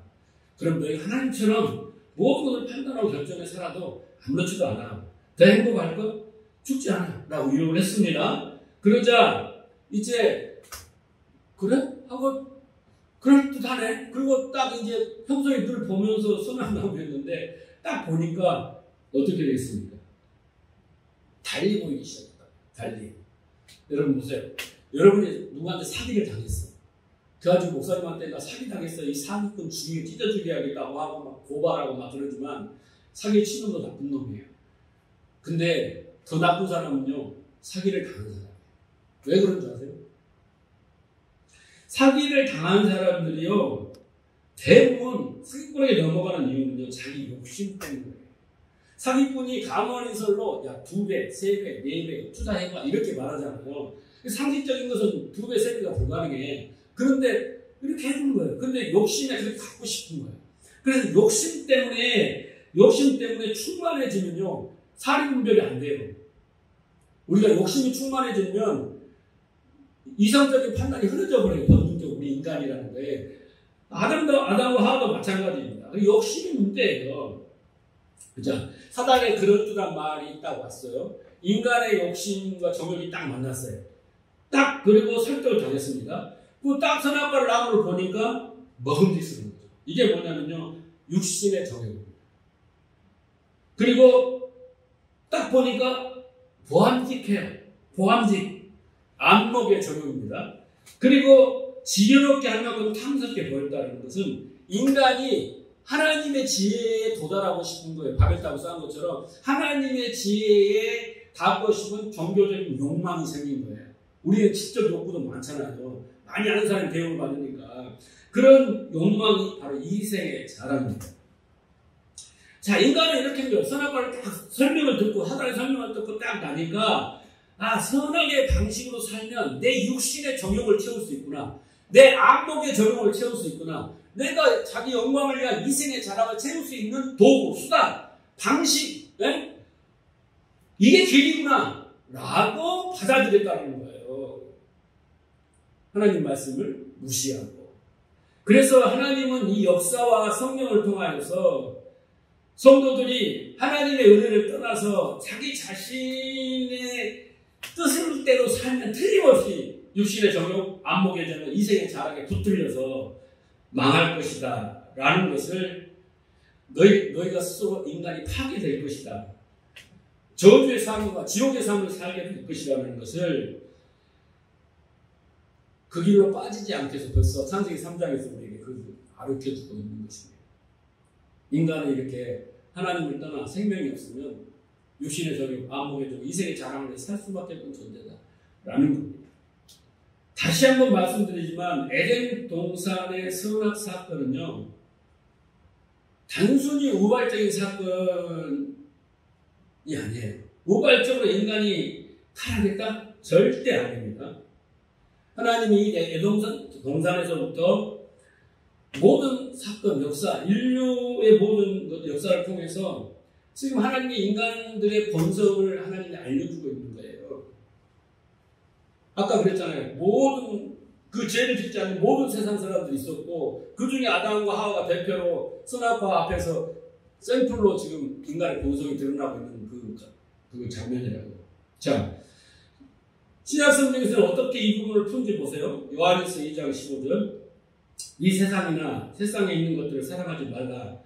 그럼 너희가 하나님처럼 모든 것을 판단하고 결정해 살아도 아무렇지도 않아. 더 행복할 것? 죽지 않아. 라고 유혹을 했습니다. 그러자 이제 그래? 하고 그럴듯하네. 그리고 딱 이제 평소에 늘 보면서 선악나무 했는데 딱 보니까 어떻게 되겠습니까? 달리 보이기 시작했다. 달리. 여러분 보세요. 여러분이 누구한테 사기를 당했어. 그래가지고 목사님한테 나 사기 당했어. 이 사기꾼 죽이게 찢어주게 하겠다고 하고 막 고발하고 막 그러지만 사기 치는 거 나쁜 놈이에요. 근데 더 나쁜 사람은요. 사기를 당한 사람이에요. 왜 그런 줄 아세요? 사기를 당한 사람들이요. 대부분 사기꾼에게 넘어가는 이유는요. 자기 욕심 때문이에요. 사기꾼이 감언인설로 야 2배, 3배, 4배 투자해봐 이렇게 말하잖아요. 상식적인 것은 2배, 3배가 불가능해. 그런데 이렇게 해주는 거예요. 근데 욕심에 그렇게 갖고 싶은 거예요. 그래서 욕심 때문에 충만해지면요. 살인분별이 안 돼요. 우리가 욕심이 충만해지면 이성적인 판단이 흐려져 버려요. 본능적으로 우리 인간이라는 거에. 아담과 하와도 마찬가지입니다. 욕심이 문제예요. 그죠? 사단의 그럴듯한 말이 딱 왔어요. 인간의 욕심과 정욕이 딱 만났어요. 딱 그리고 설득을 당했습니다. 그 딱 선악과를 나무를 보니까 먹음직스러운 거죠. 이게 뭐냐면요. 육신의 정욕입니다. 그리고 딱 보니까 보암직해요. 보암직. 안목의 정욕입니다. 그리고 지혜롭게 할 만큼 탐스럽게 보였다는 것은 인간이 하나님의 지혜에 도달하고 싶은 거예요. 바벨탑을 쌓은 것처럼 하나님의 지혜에 닿고 싶은 종교적인 욕망이 생긴 거예요. 우리는 지적 욕구도 많잖아요. 많이 아는 사람이 대우를 받으니까. 그런 욕망이 바로 이생의 자랑입니다. 자, 인간은 이렇게 해요. 선악과를 딱 설명을 듣고 하나의 설명을 듣고 딱 나니까 선악의 방식으로 살면 내 육신의 정욕을 채울 수 있구나. 내 안목의 정욕을 채울 수 있구나. 내가 자기 영광을 위한 이생의 자랑을 채울 수 있는 도구, 수단, 방식, 네? 이게 길이구나 라고 받아들였다는 거예요. 하나님 말씀을 무시하고. 그래서 하나님은 이 역사와 성령을 통하여서 성도들이 하나님의 은혜를 떠나서 자기 자신의 뜻대로 살면 틀림없이 육신의 정욕, 안목의 정욕, 이생의 자랑에 붙들려서 망할 것이다 라는 것을 너희가 스스로 인간이 파괴될 것이다. 저주의 삶과 지옥의 삶을 살게 될 것이라는 것을 그 길로 빠지지 않게 해서 벌써 창세기 3장에서 우리에게 그 가르쳐주고 있는 것입니다. 인간은 이렇게 하나님을 떠나 생명이 없으면 육신의 정욕, 안목의 정욕, 이생의 자랑을 살 수밖에 없는 존재다라는 겁니다. 다시 한번 말씀드리지만 에덴 동산의 선악 사건은요, 단순히 우발적인 사건이 아니에요. 우발적으로 인간이 타락했다? 절대 아닙니다. 하나님이 에덴 동산에서부터 모든 사건, 역사, 인류의 모든 역사를 통해서 지금 하나님이 인간들의 본성을 하나님이 알려주고 있는 거예요. 아까 그랬잖아요. 모든 그 죄를 짓지 않는 모든 세상 사람들이 있었고 그 중에 아담과 하와가 대표로 선악과 앞에서 샘플로 지금 인간의 본성이 드러나고 있는 그 장면이라고. 자, 신약성경에서는 어떻게 이 부분을 푼지 보세요. 요한일서 2장 15절. 이 세상이나 세상에 있는 것들을 사랑하지 말라.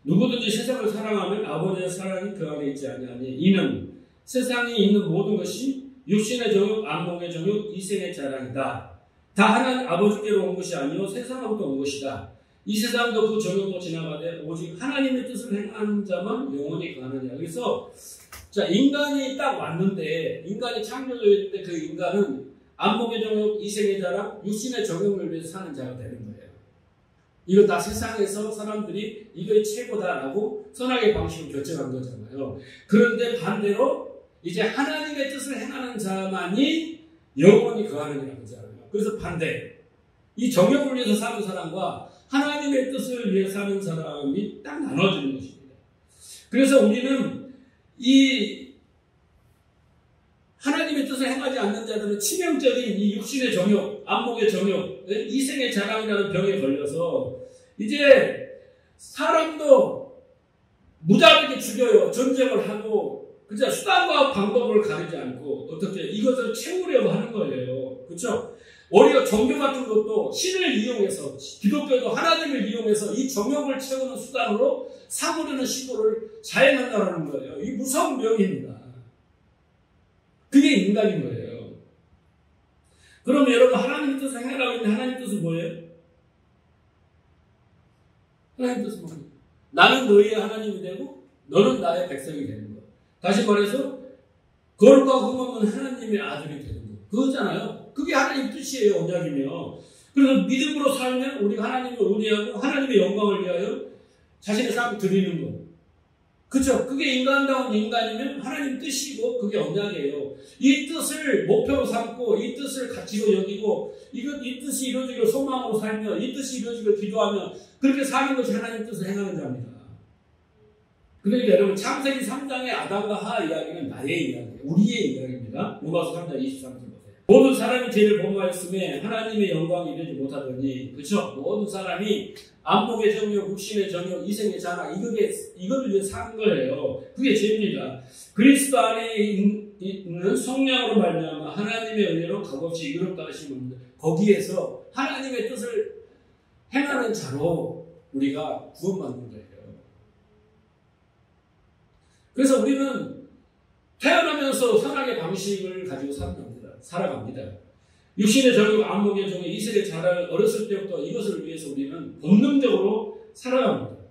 누구든지 세상을 사랑하면 아버지의 사랑이 그 안에 있지 아니하니 이는 세상에 있는 모든 것이 육신의 정욕, 안목의 정욕, 이생의 자랑이다. 다 하나님 아버지께로 온 것이 아니요 세상으로부터 온 것이다. 이 세상도 그 정욕도 지나가되 오직 하나님의 뜻을 행하는 자만 영원히 가느냐. 그래서 자, 인간이 딱 왔는데, 인간이 창조되었는데 그 인간은 안목의 정욕, 이생의 자랑, 육신의 정욕을 위해서 사는 자가 되는 거예요. 이거 다 세상에서 사람들이 이것이 최고다라고 선악의 방식을 결정한 거잖아요. 그런데 반대로 이제 하나님의 뜻을 행하는 자만이 영원히 거하느니라 그러잖아요. 그래서 반대. 이 정욕을 위해서 사는 사람과 하나님의 뜻을 위해 사는 사람이 딱 나눠지는 것입니다. 그래서 우리는 이 하나님의 뜻을 행하지 않는 자들은 치명적인 이 육신의 정욕, 안목의 정욕, 이생의 자랑이라는 병에 걸려서 이제 사람도 무자비하게 죽여요. 전쟁을 하고 그저 수단과 방법을 가리지 않고 어떻게 이것을 채우려고 하는 거예요. 그렇죠? 오히려 종교 같은 것도 신을 이용해서 기독교도 하나님을 이용해서 이 정욕을 채우는 수단으로 삼으려는 시도를 자행한다는 거예요. 이 무서운 병입니다. 그게 인간인 거예요. 그럼 여러분 하나님 뜻을 행하라고 했는데 하나님 뜻은 뭐예요? 하나님 뜻은 뭐예요? 나는 너희의 하나님이 되고 너는 나의 백성이 되는 거. 다시 말해서 거룩하고 흠없는 하나님의 아들이 되는 거. 그거잖아요. 그게 하나님 뜻이에요. 언약이며. 그래서 믿음으로 살면 우리가 하나님을 의뢰하고 하나님의 영광을 위하여 자신의 삶을 드리는 거. 그죠? 그게 인간다운 인간이면 하나님 뜻이고 그게 언약이에요. 이 뜻을 목표로 삼고 이 뜻을 가치로 여기고 이 뜻이 이루어지기를 소망으로 살며 이 뜻이 이루어지기를 기도하며 그렇게 사는 것이 하나님 뜻을 행하는 자입니다. 그러니까 여러분 창세기 3장의 아담과 하와 이야기는 나의 이야기예요. 우리의 이야기입니다. 로마서 3장 23절 보세요. 모든 사람이 죄를 범하였음에 하나님의 영광이 이르지 못하더니 그렇죠? 모든 사람이 안목의 정욕, 육신의 정욕, 이생의 자랑 이거를 위해 사는 거예요. 그게 죄입니다. 그리스도 안에 있는 성령으로 말미암아 하나님의 은혜로 값없이 이끌었다 하시는 거기에서 하나님의 뜻을 행하는 자로 우리가 구원받는 거예요. 그래서 우리는 태어나면서 선악의 방식을 가지고 살아갑니다. 육신의 정욕, 안목의 정욕, 이생의 자랑을 어렸을 때부터 이것을 위해서 우리는 본능적으로 살아갑니다.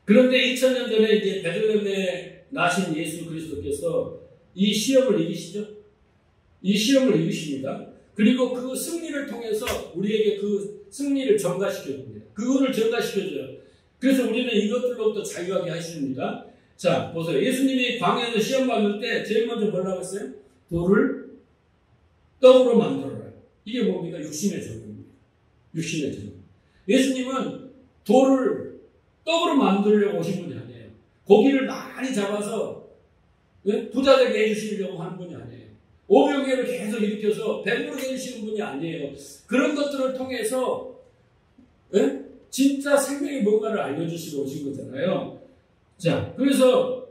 그런데 2000년 전에 이제 베들레헴에 나신 예수 그리스도께서 이 시험을 이기시죠? 이 시험을 이기십니다. 그리고 그 승리를 통해서 우리에게 그 승리를 전가시켜줍니다. 그거를 전가시켜줘요. 그래서 우리는 이것들로부터 자유하게 하십니다. 자, 보세요. 예수님이 광야에서 시험 받을 때 제일 먼저 뭐라고 했어요? 돌을 떡으로 만들어라. 이게 뭡니까? 육신의 정욕입니다. 육신의 정욕. 예수님은 돌을 떡으로 만들려고 오신 분이 아니에요. 고기를 많이 잡아서 부자 되게 해주시려고 하는 분이 아니에요. 오병이어를 계속 일으켜서 배부르게 해주시는 분이 아니에요. 그런 것들을 통해서 진짜 생명이 뭔가를 알려주시러 오신 거잖아요. 자, 그래서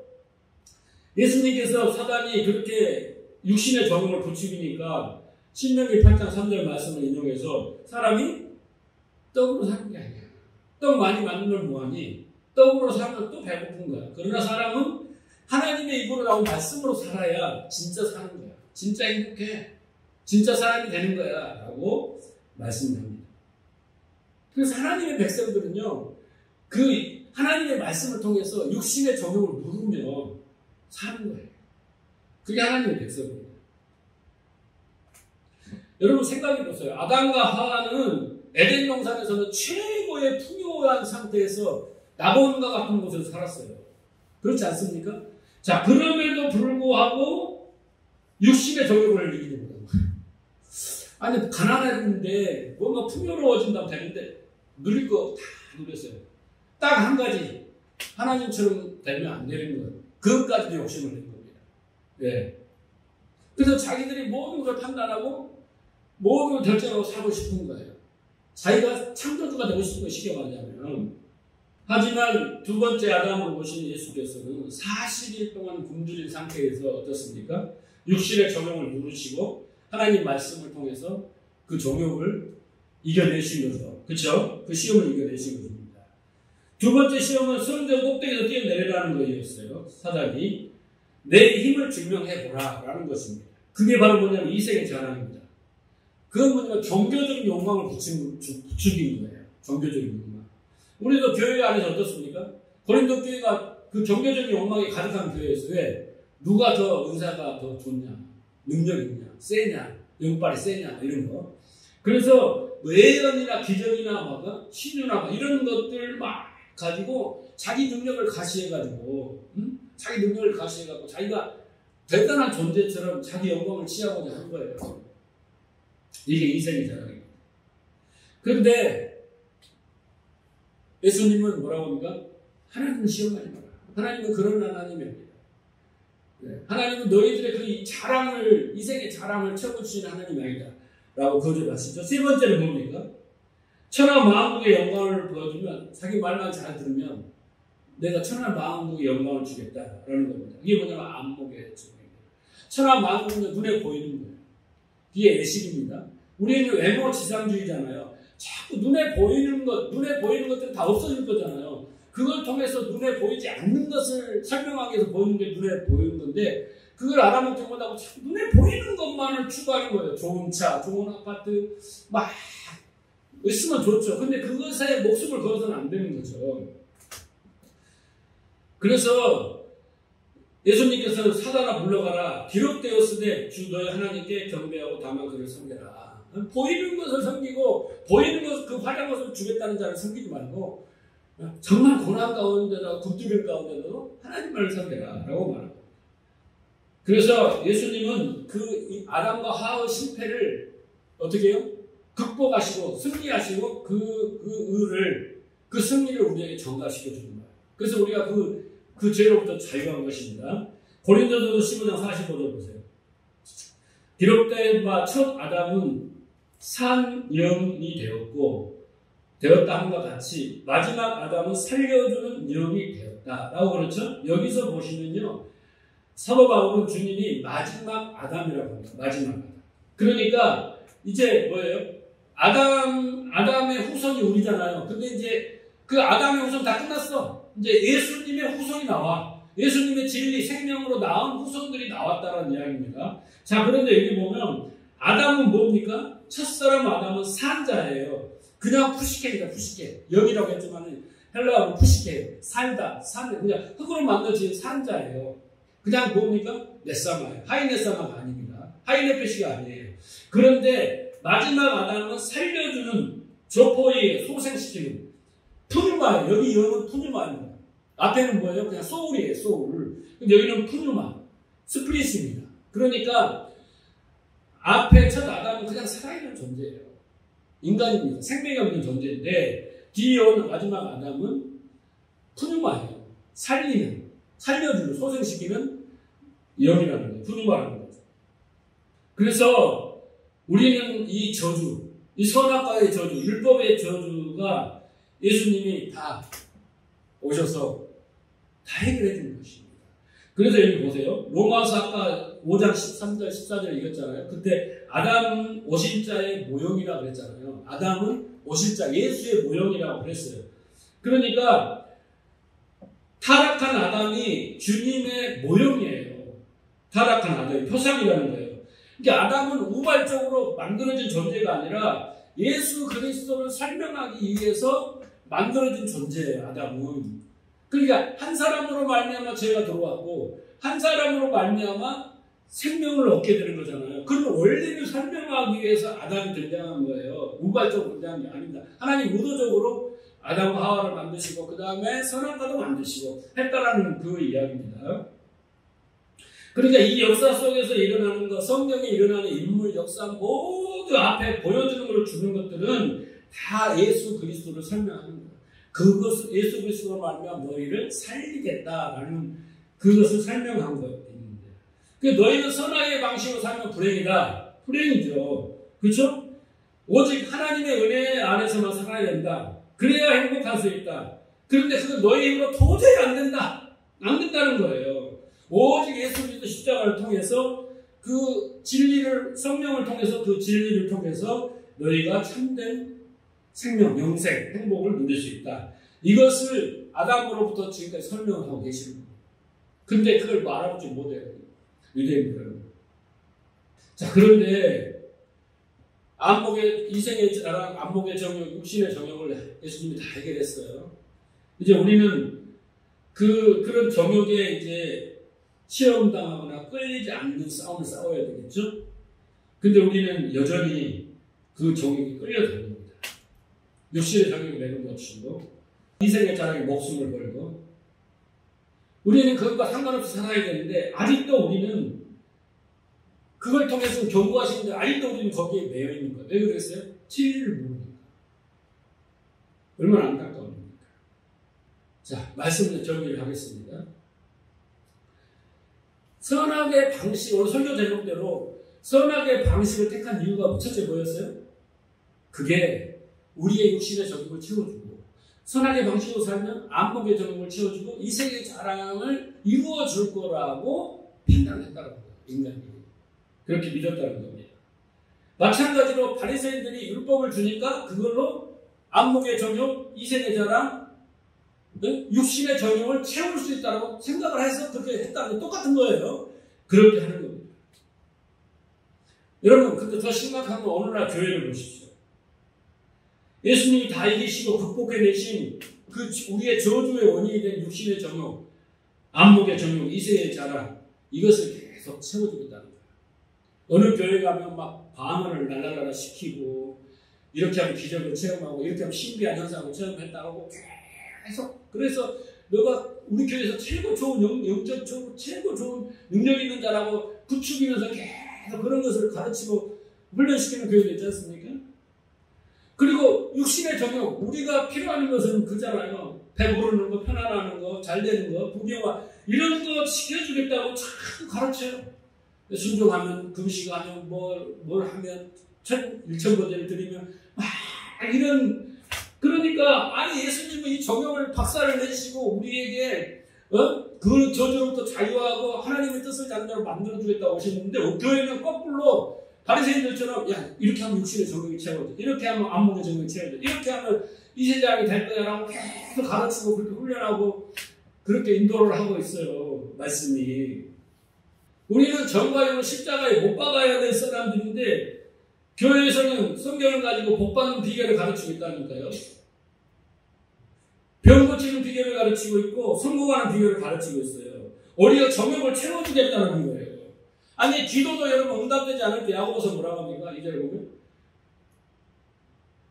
예수님께서 사단이 그렇게 육신의 적응을 부추기니까 신명기 8장 3절 말씀을 인용해서 사람이 떡으로 사는 게 아니야. 떡 많이 만들면 뭐하니? 떡으로 살면 또 배고픈 거야. 그러나 사람은 하나님의 입으로 나온 말씀으로 살아야 진짜 사는 거야. 진짜 행복해. 진짜 사람이 되는 거야. 라고 말씀합니다. 그래서 하나님의 백성들은요, 그 하나님의 말씀을 통해서 육신의 적용을 누르며 사는 거예요. 그게 하나님의 백성입니다. 여러분 생각해 보세요. 아담과 하와는 에덴 동산에서는 최고의 풍요한 상태에서 낙원과 같은 곳에서 살았어요. 그렇지 않습니까? 자, 그럼에도 불구하고 육신의 적용을 이기는 거예요. 아니, 가난했는데 뭔가 풍요로워진다면 되는데 누릴 거 다 누렸어요. 딱 한 가지 하나님처럼 되면 안 되는 거예요. 그것까지도 욕심을 낸 겁니다. 네. 그래서 자기들이 모든 걸 판단하고 모든 걸 결정하고 살고 싶은 거예요. 자기가 창조주가 되고 싶은 거 쉽게 말하자면. 하지만 두 번째 아담으로 오신 예수께서는 40일 동안 굶주린 상태에서 어떻습니까? 육신의 정욕을 누르시고 하나님 말씀을 통해서 그 정욕을 이겨내신 거죠. 그렇죠? 그 시험을 이겨내신 것입니다. 두 번째 시험은 성전 꼭대기에서 뛰어내리라는 거였어요. 사단이 내 힘을 증명해보라 라는 것입니다. 그게 바로 뭐냐면 이생의 자랑입니다. 그건 뭐냐면 종교적인 욕망을 부추긴 거예요. 종교적인 욕망. 우리도 교회 안에서 어떻습니까? 고린도 교회가 그 종교적인 욕망이 가득한 교회에서 왜? 누가 더 은사가 더 좋냐? 능력 있냐? 세냐? 영빨이 세냐? 이런 거. 그래서 예언이나 기적이나 신유나 이런 것들 막 가지고 자기 능력을 가시해가지고 자기 능력을 가시해가지고 자기가 대단한 존재처럼 자기 영광을 취하고자 한 거예요. 이게 인생의 자랑입니다. 그런데 예수님은 뭐라고 합니까? 하나님은 시험하지 마라. 하나님은 그런 하나님입니다. 네. 하나님은 너희들의 그 자랑을, 이생의 자랑을 채워주시는 하나님이 아니다. 라고 거절하시죠. 세 번째는 뭡니까? 천하 만국의 영광을 보여주면, 자기 말만 잘 들으면 내가 천하 만국의 영광을 주겠다라는 겁니다. 이게 뭐냐면 안목의 증명입니다. 천하 만국은 눈에 보이는 거예요. 이게 예식입니다. 우리는 외모 지상주의잖아요. 자꾸 눈에 보이는 것들은 다 없어질 거잖아요. 그걸 통해서 눈에 보이지 않는 것을 설명하기 위해서 보이는 게 눈에 보이는 건데, 그걸 알아먹지 못하고 자꾸 눈에 보이는 것만을 추구하는 거예요. 좋은 차, 좋은 아파트, 막 있으면 좋죠. 근데 그것에 목숨을 걸어서는 안 되는 거죠. 그래서 예수님께서 사단아 물러가라. 기록되었으되 주 너희 하나님께 경배하고 다만 그를 섬겨라. 보이는 것을 섬기고 보이는 것, 그 화려한 것을 주겠다는 자를 섬기지 말고 정말 고난 가운데도 굶주림 가운데도 하나님만을 섬겨라 라고 말합니다. 그래서 예수님은 그 아담과 하와의 실패를 어떻게 해요? 극복하시고 승리하시고 그 승리를 우리에게 전가시켜 주는 거예요. 그래서 우리가 그 죄로부터 자유한 것입니다. 고린도전서 15장 45절 보세요. 기록된 바 첫 아담은 산 영이 되었다 함과 같이 마지막 아담은 살려주는 영이 되었다 라고 그렇죠? 여기서 보시면요, 사도 바울은 주님이 마지막 아담이라고 합니다. 마지막 아담. 그러니까 이제 뭐예요? 아담의 후손이 우리잖아요. 근데 이제 그 아담의 후손 다 끝났어. 이제 예수님의 후손이 나와. 예수님의 진리, 생명으로 나온 후손들이 나왔다는 이야기입니다. 자, 그런데 여기 보면 아담은 뭡니까? 첫사람 아담은 산자예요. 그냥 푸시케입니다. 푸시케. 영이라고 했지만 헬라어로 푸시케. 살다. 그냥 흙으로 만들어진 산자예요. 그냥 뭡니까? 넷사마예요. 하이넷사마가 아닙니다. 하이넷페시가 아니에요. 그런데 마지막 아담은 살려주는, 조포에 소생시키는 푸뉴마예요. 여기 영은 푸뉴마입니다. 앞에는 뭐예요? 그냥 소울이에요. 소울. 근데 여기는 푸뉴마, 스프릿입니다. 그러니까 앞에 첫 아담은 그냥 살아있는 존재예요. 인간입니다. 생명이 없는 존재인데 뒤에 오는 마지막 아담은 푸뉴마예요. 살리는, 살려주는, 소생시키는 영이라는 거예요. 푸뉴마라는 거죠. 그래서 우리는 이 저주, 이 선악과의 저주, 율법의 저주가 예수님이 다 오셔서 다 해결해 준 것입니다. 그래서 여기 보세요. 로마서 아까 5장 13절 14절 읽었잖아요. 그때 아담은 오실자의 모형이라고 그랬잖아요. 아담은 오실자 예수의 모형이라고 그랬어요. 그러니까 타락한 아담이 주님의 모형이에요. 타락한 아담의 표상이라는 거예요. 그러니까 아담은 우발적으로 만들어진 존재가 아니라 예수 그리스도를 설명하기 위해서 만들어진 존재예요. 아담은. 그러니까 한 사람으로 말미암아 죄가 들어왔고 한 사람으로 말미암아 생명을 얻게 되는 거잖아요. 그런 원리를 설명하기 위해서 아담이 등장한 거예요. 우발적으로 등장한 게 아닙니다. 하나님 의도적으로 아담과 하와를 만드시고 그 다음에 선악과도 만드시고 했다라는 그 이야기입니다. 그러니까 이 역사 속에서 일어나는 것, 성경에 일어나는 인물 역사 모두 앞에 보여주는 걸로 주는 것들은 다 예수 그리스도를 설명하는 거예요. 그것을 예수 그리스도로 말미암아 너희를 살리겠다라는 그것을 설명한 것입니다. 그 너희는 선악의 방식으로 살면 불행이다. 불행이죠. 그렇죠? 오직 하나님의 은혜 안에서만 살아야 된다. 그래야 행복할 수 있다. 그런데 그건 너희 힘으로 도저히 안 된다. 안 된다는 거예요. 오직 예수 그리스도 십자가를 통해서 그 진리를 성령을 통해서 그 진리를 통해서 너희가 참된 생명, 영생, 행복을 누릴 수 있다. 이것을 아담으로부터 지금까지 설명하고 계시는 거예요. 근데 그걸 알아보지 못해요. 유대인들은. 자, 그런데 안목의 이생의 자랑, 안목의 정욕, 육신의 정욕을 예수님이 다 해결했어요. 이제 우리는 그런 정욕에 이제 시험당하거나 끌리지 않는 싸움을 싸워야 되겠죠? 근데 우리는 여전히 그 정욕이 끌려다닙니다. 육신의 정욕에 내려놓치고 이생의 자랑에 목숨을 걸고 우리는 그것과 상관없이 살아야 되는데 아직도 우리는 그걸 통해서 경고하시는데 아직도 우리는 거기에 매여 있는 거예요. 왜 그랬어요? 진리를 모르니까. 얼마나 안타까웁니까? 자, 말씀을 정리를 하겠습니다. 선악의 방식, 오늘 설교 제목대로 선악의 방식을 택한 이유가 첫째 뭐였어요? 그게 우리의 육신의 정욕을 채워주고 선악의 방식으로 살면 안목의 정욕을 채워주고 이생의 자랑을 이루어줄 거라고 판단했다는 거예요. 인간이. 그렇게 믿었다는 겁니다. 마찬가지로 바리새인들이 율법을 주니까 그걸로 안목의 정욕, 이생의 자랑, 육신의 정욕을 채울 수 있다고 생각을 해서 그렇게 했다는 게 똑같은 거예요. 그렇게 하는 겁니다. 여러분, 근데 더 심각한 건 오늘날 교회를 보십시오. 예수님이 다 이기시고 극복해내신 그 우리의 저주의 원인이 된 육신의 정욕, 안목의 정욕, 이생의 자랑, 이것을 계속 채워주고 있다는 거예요. 어느 교회 가면 막 방언을 날라라 시키고 이렇게 하면 기적을 체험하고 이렇게 하면 신비한 현상을 체험했다고 계속 그래서 너가 우리 교회에서 최고 좋은 영적으로 최고 좋은 능력 있는 자라고 부추기면서 계속 그런 것을 가르치고 훈련시키는 교회도 있지 않습니까? 그리고 육신의 정욕 우리가 필요한 것은 그잖아요. 배부르는 거, 편안하는 거, 잘 되는 거, 부귀영화 이런 거 시켜주겠다고 자꾸 가르쳐요. 순종하면 금식하면 뭘 하면 1,000번째를 드리면 막 이런 그러니까 아니 예수님은 이 정욕을 박살을 내시고 우리에게 그 저주로부터 자유하고 하나님의 뜻을 자녀로 만들어주겠다고 하셨는데 교회는 거꾸로 바리새인들처럼 야 이렇게 하면 육신의 정욕이 채워져 이렇게 하면 안목의 정욕이 채워져 이렇게 하면 이세장이 될 거야라고 계속 가르치고 그렇게 훈련하고 그렇게 인도를 하고 있어요. 말씀이 우리는 정과 영을 십자가에 못 박아야 될 사람들인데 교회에서는 성경을 가지고 복받는 비결을 가르치고 있다니까요. 병 고치는 비결을 가르치고 있고 성공하는 비결을 가르치고 있어요. 우리가 정욕을 채워주겠다는 거예요. 아니 기도도 여러분 응답되지 않을 때 야고보서 뭐라고 합니까? 2절에 보면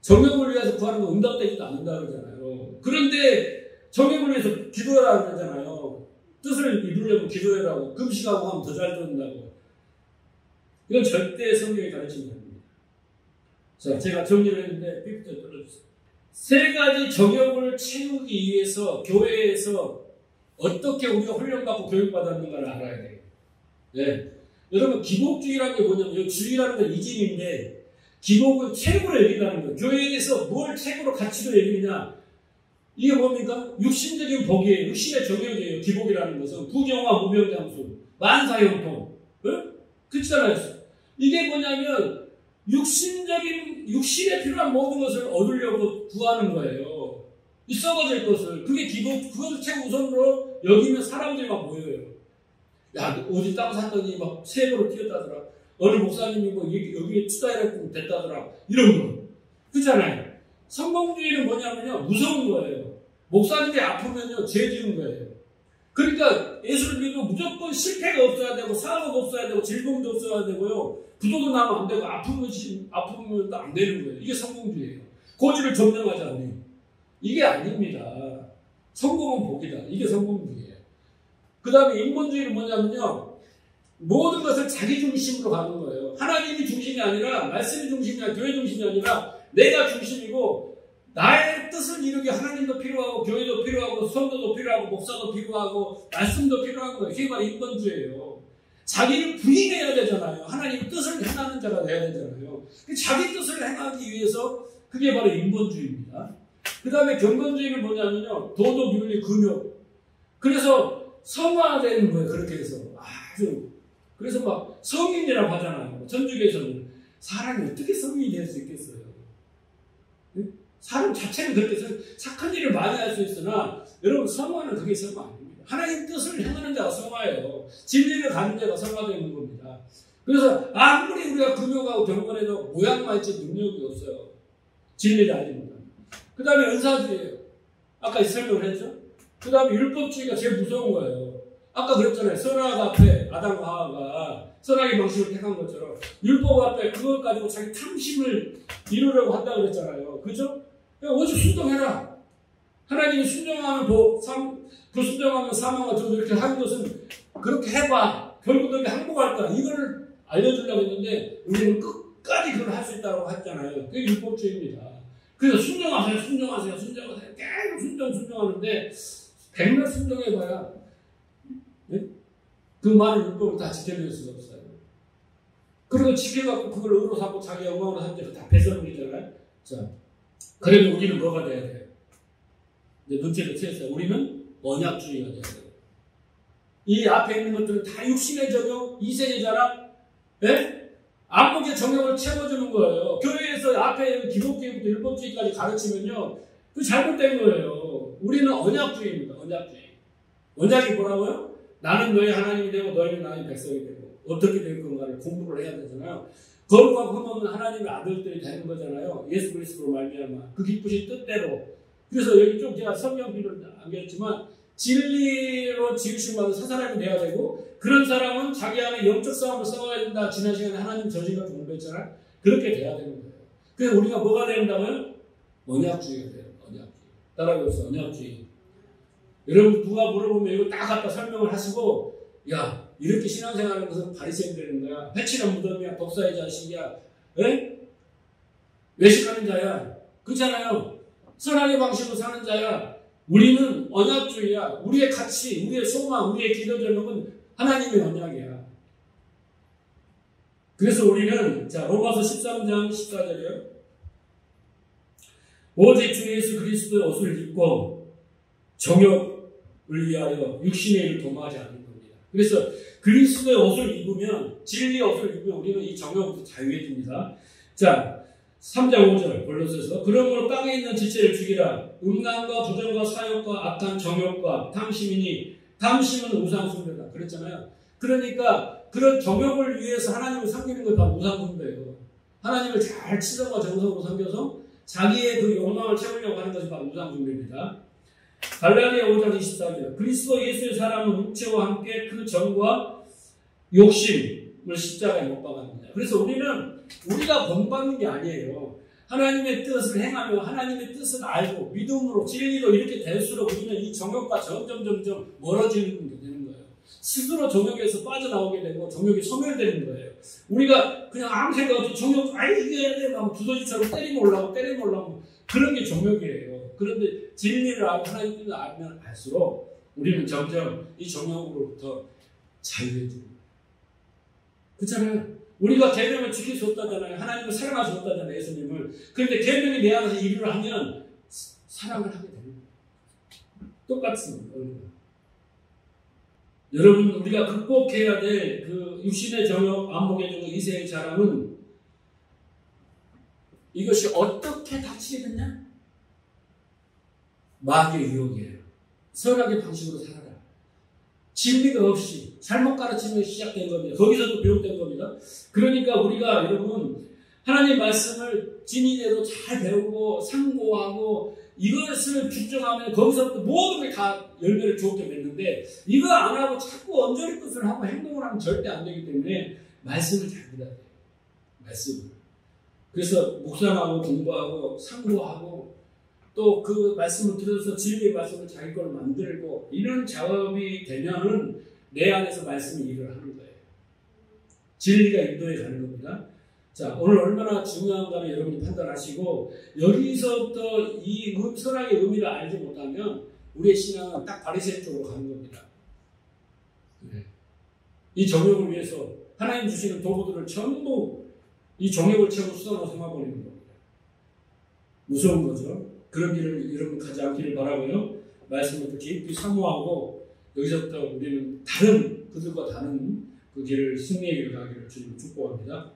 정욕을 위해서 구하는 거 응답되지도 않는다 그러잖아요. 그런데 정욕을 위해서 기도하라고 그러잖아요. 뜻을 이루려면 기도해라고 금식하고 하면 더 잘 듣는다고. 이건 절대 성경이 가르치는 겁니다. 자, 제가 정리를 했는데 삐부터 떨어주세요. 세 가지 정욕을 채우기 위해서 교회에서 어떻게 우리가 훈련받고 교육받았는가를 알아야 돼요. 네. 여러분 기복주의라는 게 뭐냐면 주의라는 건 이진인데 기복은 최고로 여긴다는 거예요. 교회에서 뭘 최고로 가치로 여기느냐. 이게 뭡니까? 육신적인 복이에요. 육신의 정욕이에요. 기복이라는 것은 부정화 무병장수 만사형통. 그렇잖아요. 이게 뭐냐면 육신에 필요한 모든 것을 얻으려고 구하는 거예요. 이 썩어질 것을. 그게 기복, 그것을 최우선으로 여기면 사람들이 막 모여요. 야, 어디 땅 샀더니 막 세금으로 뛰었다더라. 어느 목사님이 뭐 여기에 투자해갖고 됐다더라. 이런 거. 그렇잖아요. 성공주의는 뭐냐면요. 무서운 거예요. 목사님이 아프면요. 죄 지은 거예요. 그러니까 예수를 믿으면 무조건 실패가 없어야 되고 사고도 없어야 되고 즐거움도 없어야 되고요. 부도도 나면 안 되고 아프면 안 되는 거예요. 이게 성공주의예요. 고지를 점령하자 우리. 이게 아닙니다. 성공은 복이다. 이게 성공주의예요. 그 다음에 인본주의는 뭐냐면요. 모든 것을 자기 중심으로 가는 거예요. 하나님이 중심이 아니라 말씀이 중심이 아니라 교회 중심이 아니라 내가 중심이고 나의 뜻을 이루기 하나님도 필요하고 교회도 필요하고 성도도 필요하고 목사도 필요하고 말씀도 필요한 거예요. 이게 바로 인본주의예요. 자기를 부인해야 되잖아요. 하나님의 뜻을 행하는 자가 돼야 되잖아요. 자기 뜻을 행하기 위해서 그게 바로 인본주의입니다. 그 다음에 경건주의는 뭐냐면요. 도덕, 윤리, 금욕. 그래서 성화되는 거예요. 그렇게 해서. 아주. 그래서 막 성인이라고 하잖아요. 천주교에서는. 사람이 어떻게 성인이 될 수 있겠어요? 사람 자체는 그렇게 착한 일을 많이 할 수 있으나 여러분 성화는 그게 성화 아닙니다. 하나님 뜻을 행하는 자가 성화예요. 진리를 가는 자가 성화되는 겁니다. 그래서 아무리 우리가 금욕하고 경건해도 모양만 있지 능력이 없어요. 진리를 아닙니다. 그 다음에 은사주의예요. 아까 설명을 했죠? 그 다음에 율법주의가 제일 무서운 거예요. 아까 그랬잖아요. 선악 앞에 아담과 하와가 선악의 방식을 택한 것처럼 율법 앞에 그걸 가지고 자기 탐심을 이루려고 한다고 그랬잖아요. 그죠? 오직 순종해라. 하나님이 순종하면 불순종하면 사망과 저도 이렇게 하는 것은 그렇게 해봐. 결국 너희 항복할 거야. 이걸 알려주려고 했는데 우리는 끝까지 그걸 할 수 있다고 했잖아요. 그게 율법주의입니다. 그래서 순종하세요. 계속 순종하는데 백날 순종해봐야 그 많은 율법을 다 지켜낼 수가 없어요. 그리고 지켜갖고 그걸 의로 삼고 자기 영광으로 삼고 다 뺏어버리잖아요. 자, 그래도 우리는 뭐가 돼야 돼요? 이제 문제를 채웠어요. 우리는 언약주의가 돼야 돼요. 이 앞에 있는 것들은 다 육신의 적용, 이생의 자랑, 안목의 정욕을 채워주는 거예요. 교회에서 앞에 기독교부터 율법주의까지 가르치면요, 그 잘못된 거예요. 우리는 언약주의입니다. 언약주의. 언약이 뭐라고요? 나는 너희 하나님이 되고 너희는 나의 백성이 되고 어떻게 될 건가를 공부를 해야 되잖아요. 거룩과 흠없는 하나님의 아들들이 되는 거잖아요. 예수 그리스도로 말미암아 그 기쁘신 뜻대로. 그래서 여기 좀 제가 성경 비를 안겼지만 진리로 지으신 받은 새 사람이 돼야 되고 그런 사람은 자기 안에 영적 싸움을 싸워야 된다. 지난 시간에 하나님 저지가 공부했잖아요. 그렇게 돼야 되는 거예요. 그래서 우리가 뭐가 된다면 언약주의가 돼요. 언약주의. 따라해보세요. 언약주의. 여러분 누가 물어보면 이거 딱 갖다 설명을 하시고 야 이렇게 신앙생활하는 것은 바리새인 되는 거야. 회칠한 무덤이야. 독사의 자식이야. 외식하는 자야. 그렇잖아요. 선악의 방식으로 사는 자야. 우리는 언약주의야. 우리의 가치, 우리의 소망, 우리의 기도 제목은 하나님의 언약이야. 그래서 우리는 자 로마서 13장 14절이요. 오직 주 예수 그리스도의 옷을 입고 정욕을 위하여 육신의 일을 도모하지 않는 겁니다. 그래서 그리스도의 옷을 입으면 진리의 옷을 입으면 우리는 이 정욕부터 자유해집니다. 자 3장 5절 골로새서 그러므로 땅에 있는 지체를 죽이라. 음란과 부정과 사욕과 악한 정욕과 탐심이니 탐심은 우상숭배다. 그랬잖아요. 그러니까 그런 정욕을 위해서 하나님을 섬기는 건 다 우상숭배예요. 하나님을 잘 치성과 정성으로 섬겨서 자기의 그 욕망을 채우려고 하는 것이 바로 우상숭배입니다. 갈라디아 5장 24절 그리스도 예수의 사람은 육체와 함께 그 정과 욕심을 십자가에 못 박았느냐. 그래서 우리가 본받는 게 아니에요. 하나님의 뜻을 행하며 하나님의 뜻을 알고 믿음으로 진리로 이렇게 될수록 우리는 이 정욕과 점점 멀어지는 게 되는 거예요. 스스로 정욕에서 빠져나오게 되고 정욕이 소멸되는 거예요. 우리가 그냥 아무 생각 없이 정욕 이게 해야 돼 막 두더지처럼 때리면 올라오고 그런 게 정욕이에요. 그런데 진리를 알고 하나님의 뜻을 알면 알수록 우리는 점점 이 정욕으로부터 자유해집니다. 그렇잖아요. 우리가 계명을 지킬 수 없다잖아요. 하나님을 사랑할 수 없다잖아요. 예수님을. 그런데 계명이 내 안에서 일을 하면 사랑을 하게 됩니다. 똑같습니다. 여러분, 우리가 극복해야 될 그 육신의 정욕, 안목의 정욕, 이세의 자랑은 이것이 어떻게 닥치겠냐? 마귀의 유혹이에요. 선악의 방식으로 살아라. 진리가 없이 잘못 가르치면 시작된 겁니다. 거기서도 비롯된 겁니다. 그러니까 우리가 여러분 하나님의 말씀을 진리대로 잘 배우고 상고하고 이것을 규정하면 거기서부터 모든 게 다 열매를 주게 됐는데 이거 안 하고 자꾸 언저리 뜻을 하고 행동을 하면 절대 안 되기 때문에 말씀을 잘 들어야 돼요. 말씀을. 그래서 묵상하고 공부하고 상고하고 또 그 말씀을 들어서 진리의 말씀을 자기 걸 만들고 이런 작업이 되면은 내 안에서 말씀이 일을 하는 거예요. 진리가 인도해 가는 겁니다. 자, 오늘 얼마나 중요한가는 여러분이 판단하시고 여기서부터 이 선악의 의미를 알지 못하면 우리의 신앙은 딱 바리새인 쪽으로 가는 겁니다. 네. 이 정욕을 위해서 하나님 주시는 도구들을 전부 이 정욕을 채우고 수단으로 삼아버리는 겁니다. 무서운 거죠. 그런 길을 여러분 가지 않기를 바라고요. 말씀을 또 깊이 사모하고 여기서부터 우리는 그들과 다른 그 길을 승리의 길을 가기를 주님을 축복합니다.